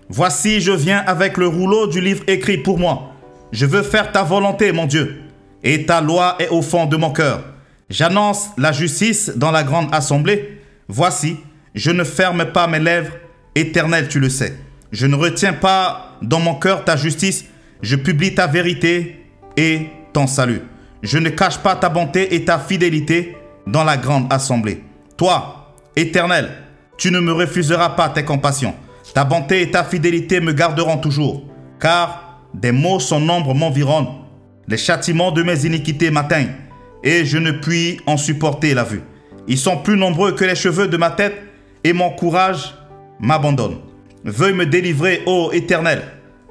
Speaker 1: voici je viens avec le rouleau du livre écrit pour moi. Je veux faire ta volonté, mon Dieu, et ta loi est au fond de mon cœur. J'annonce la justice dans la grande assemblée. Voici, je ne ferme pas mes lèvres, Éternel, tu le sais. Je ne retiens pas dans mon cœur ta justice, je publie ta vérité et ton salut. Je ne cache pas ta bonté et ta fidélité dans la grande assemblée. Toi, Éternel, tu ne me refuseras pas tes compassions. Ta bonté et ta fidélité me garderont toujours, car des maux sans nombre m'environnent. Les châtiments de mes iniquités m'atteignent, et je ne puis en supporter la vue. Ils sont plus nombreux que les cheveux de ma tête, et mon courage m'abandonne. Veuille me délivrer, ô Éternel.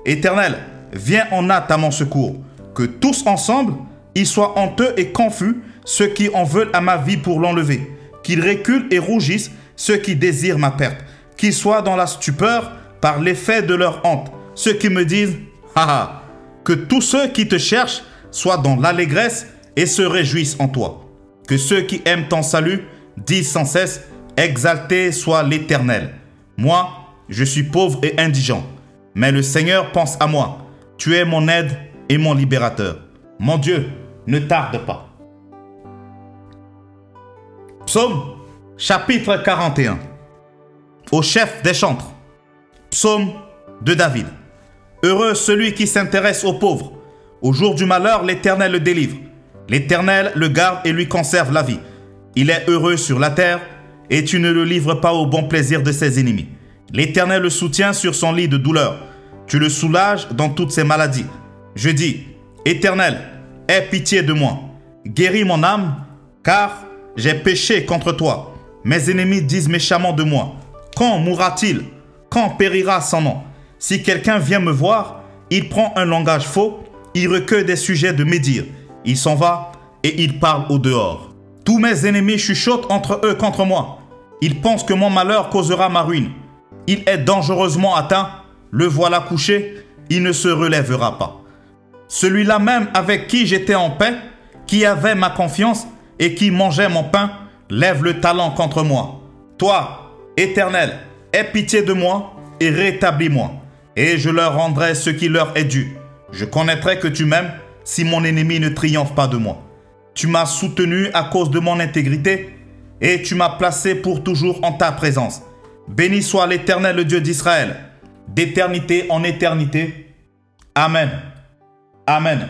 Speaker 1: Éternel, viens en hâte à mon secours. Que tous ensemble, ils soient honteux et confus, ceux qui en veulent à ma vie pour l'enlever. Qu'ils reculent et rougissent, ceux qui désirent ma perte. Qu'ils soient dans la stupeur par l'effet de leur honte. Ceux qui me disent, haha. Que tous ceux qui te cherchent soient dans l'allégresse et se réjouissent en toi. Que ceux qui aiment ton salut disent sans cesse, exalté soit l'Éternel. Moi, je suis pauvre et indigent, mais le Seigneur pense à moi. Tu es mon aide et mon libérateur. Mon Dieu, ne tarde pas. Psaume, chapitre 41. Au chef des chantres. Psaume de David. Heureux celui qui s'intéresse aux pauvres. Au jour du malheur, l'Éternel le délivre. L'Éternel le garde et lui conserve la vie. Il est heureux sur la terre, et tu ne le livres pas au bon plaisir de ses ennemis. L'Éternel le soutient sur son lit de douleur. Tu le soulages dans toutes ses maladies. Je dis, Éternel, aie pitié de moi. Guéris mon âme, car j'ai péché contre toi. Mes ennemis disent méchamment de moi. Quand mourra-t-il? quand périra son nom? Si quelqu'un vient me voir, il prend un langage faux, il recueille des sujets de médire. Il s'en va et il parle au dehors. Tous mes ennemis chuchotent entre eux contre moi. Ils pensent que mon malheur causera ma ruine. Il est dangereusement atteint, le voilà couché, il ne se relèvera pas. Celui-là même avec qui j'étais en paix, qui avait ma confiance et qui mangeait mon pain, lève le talon contre moi. Toi, Éternel, aie pitié de moi et rétablis-moi, et je leur rendrai ce qui leur est dû. Je connaîtrai que tu m'aimes si mon ennemi ne triomphe pas de moi. Tu m'as soutenu à cause de mon intégrité et tu m'as placé pour toujours en ta présence. Béni soit l'Éternel, le Dieu d'Israël, d'éternité en éternité. Amen. Amen.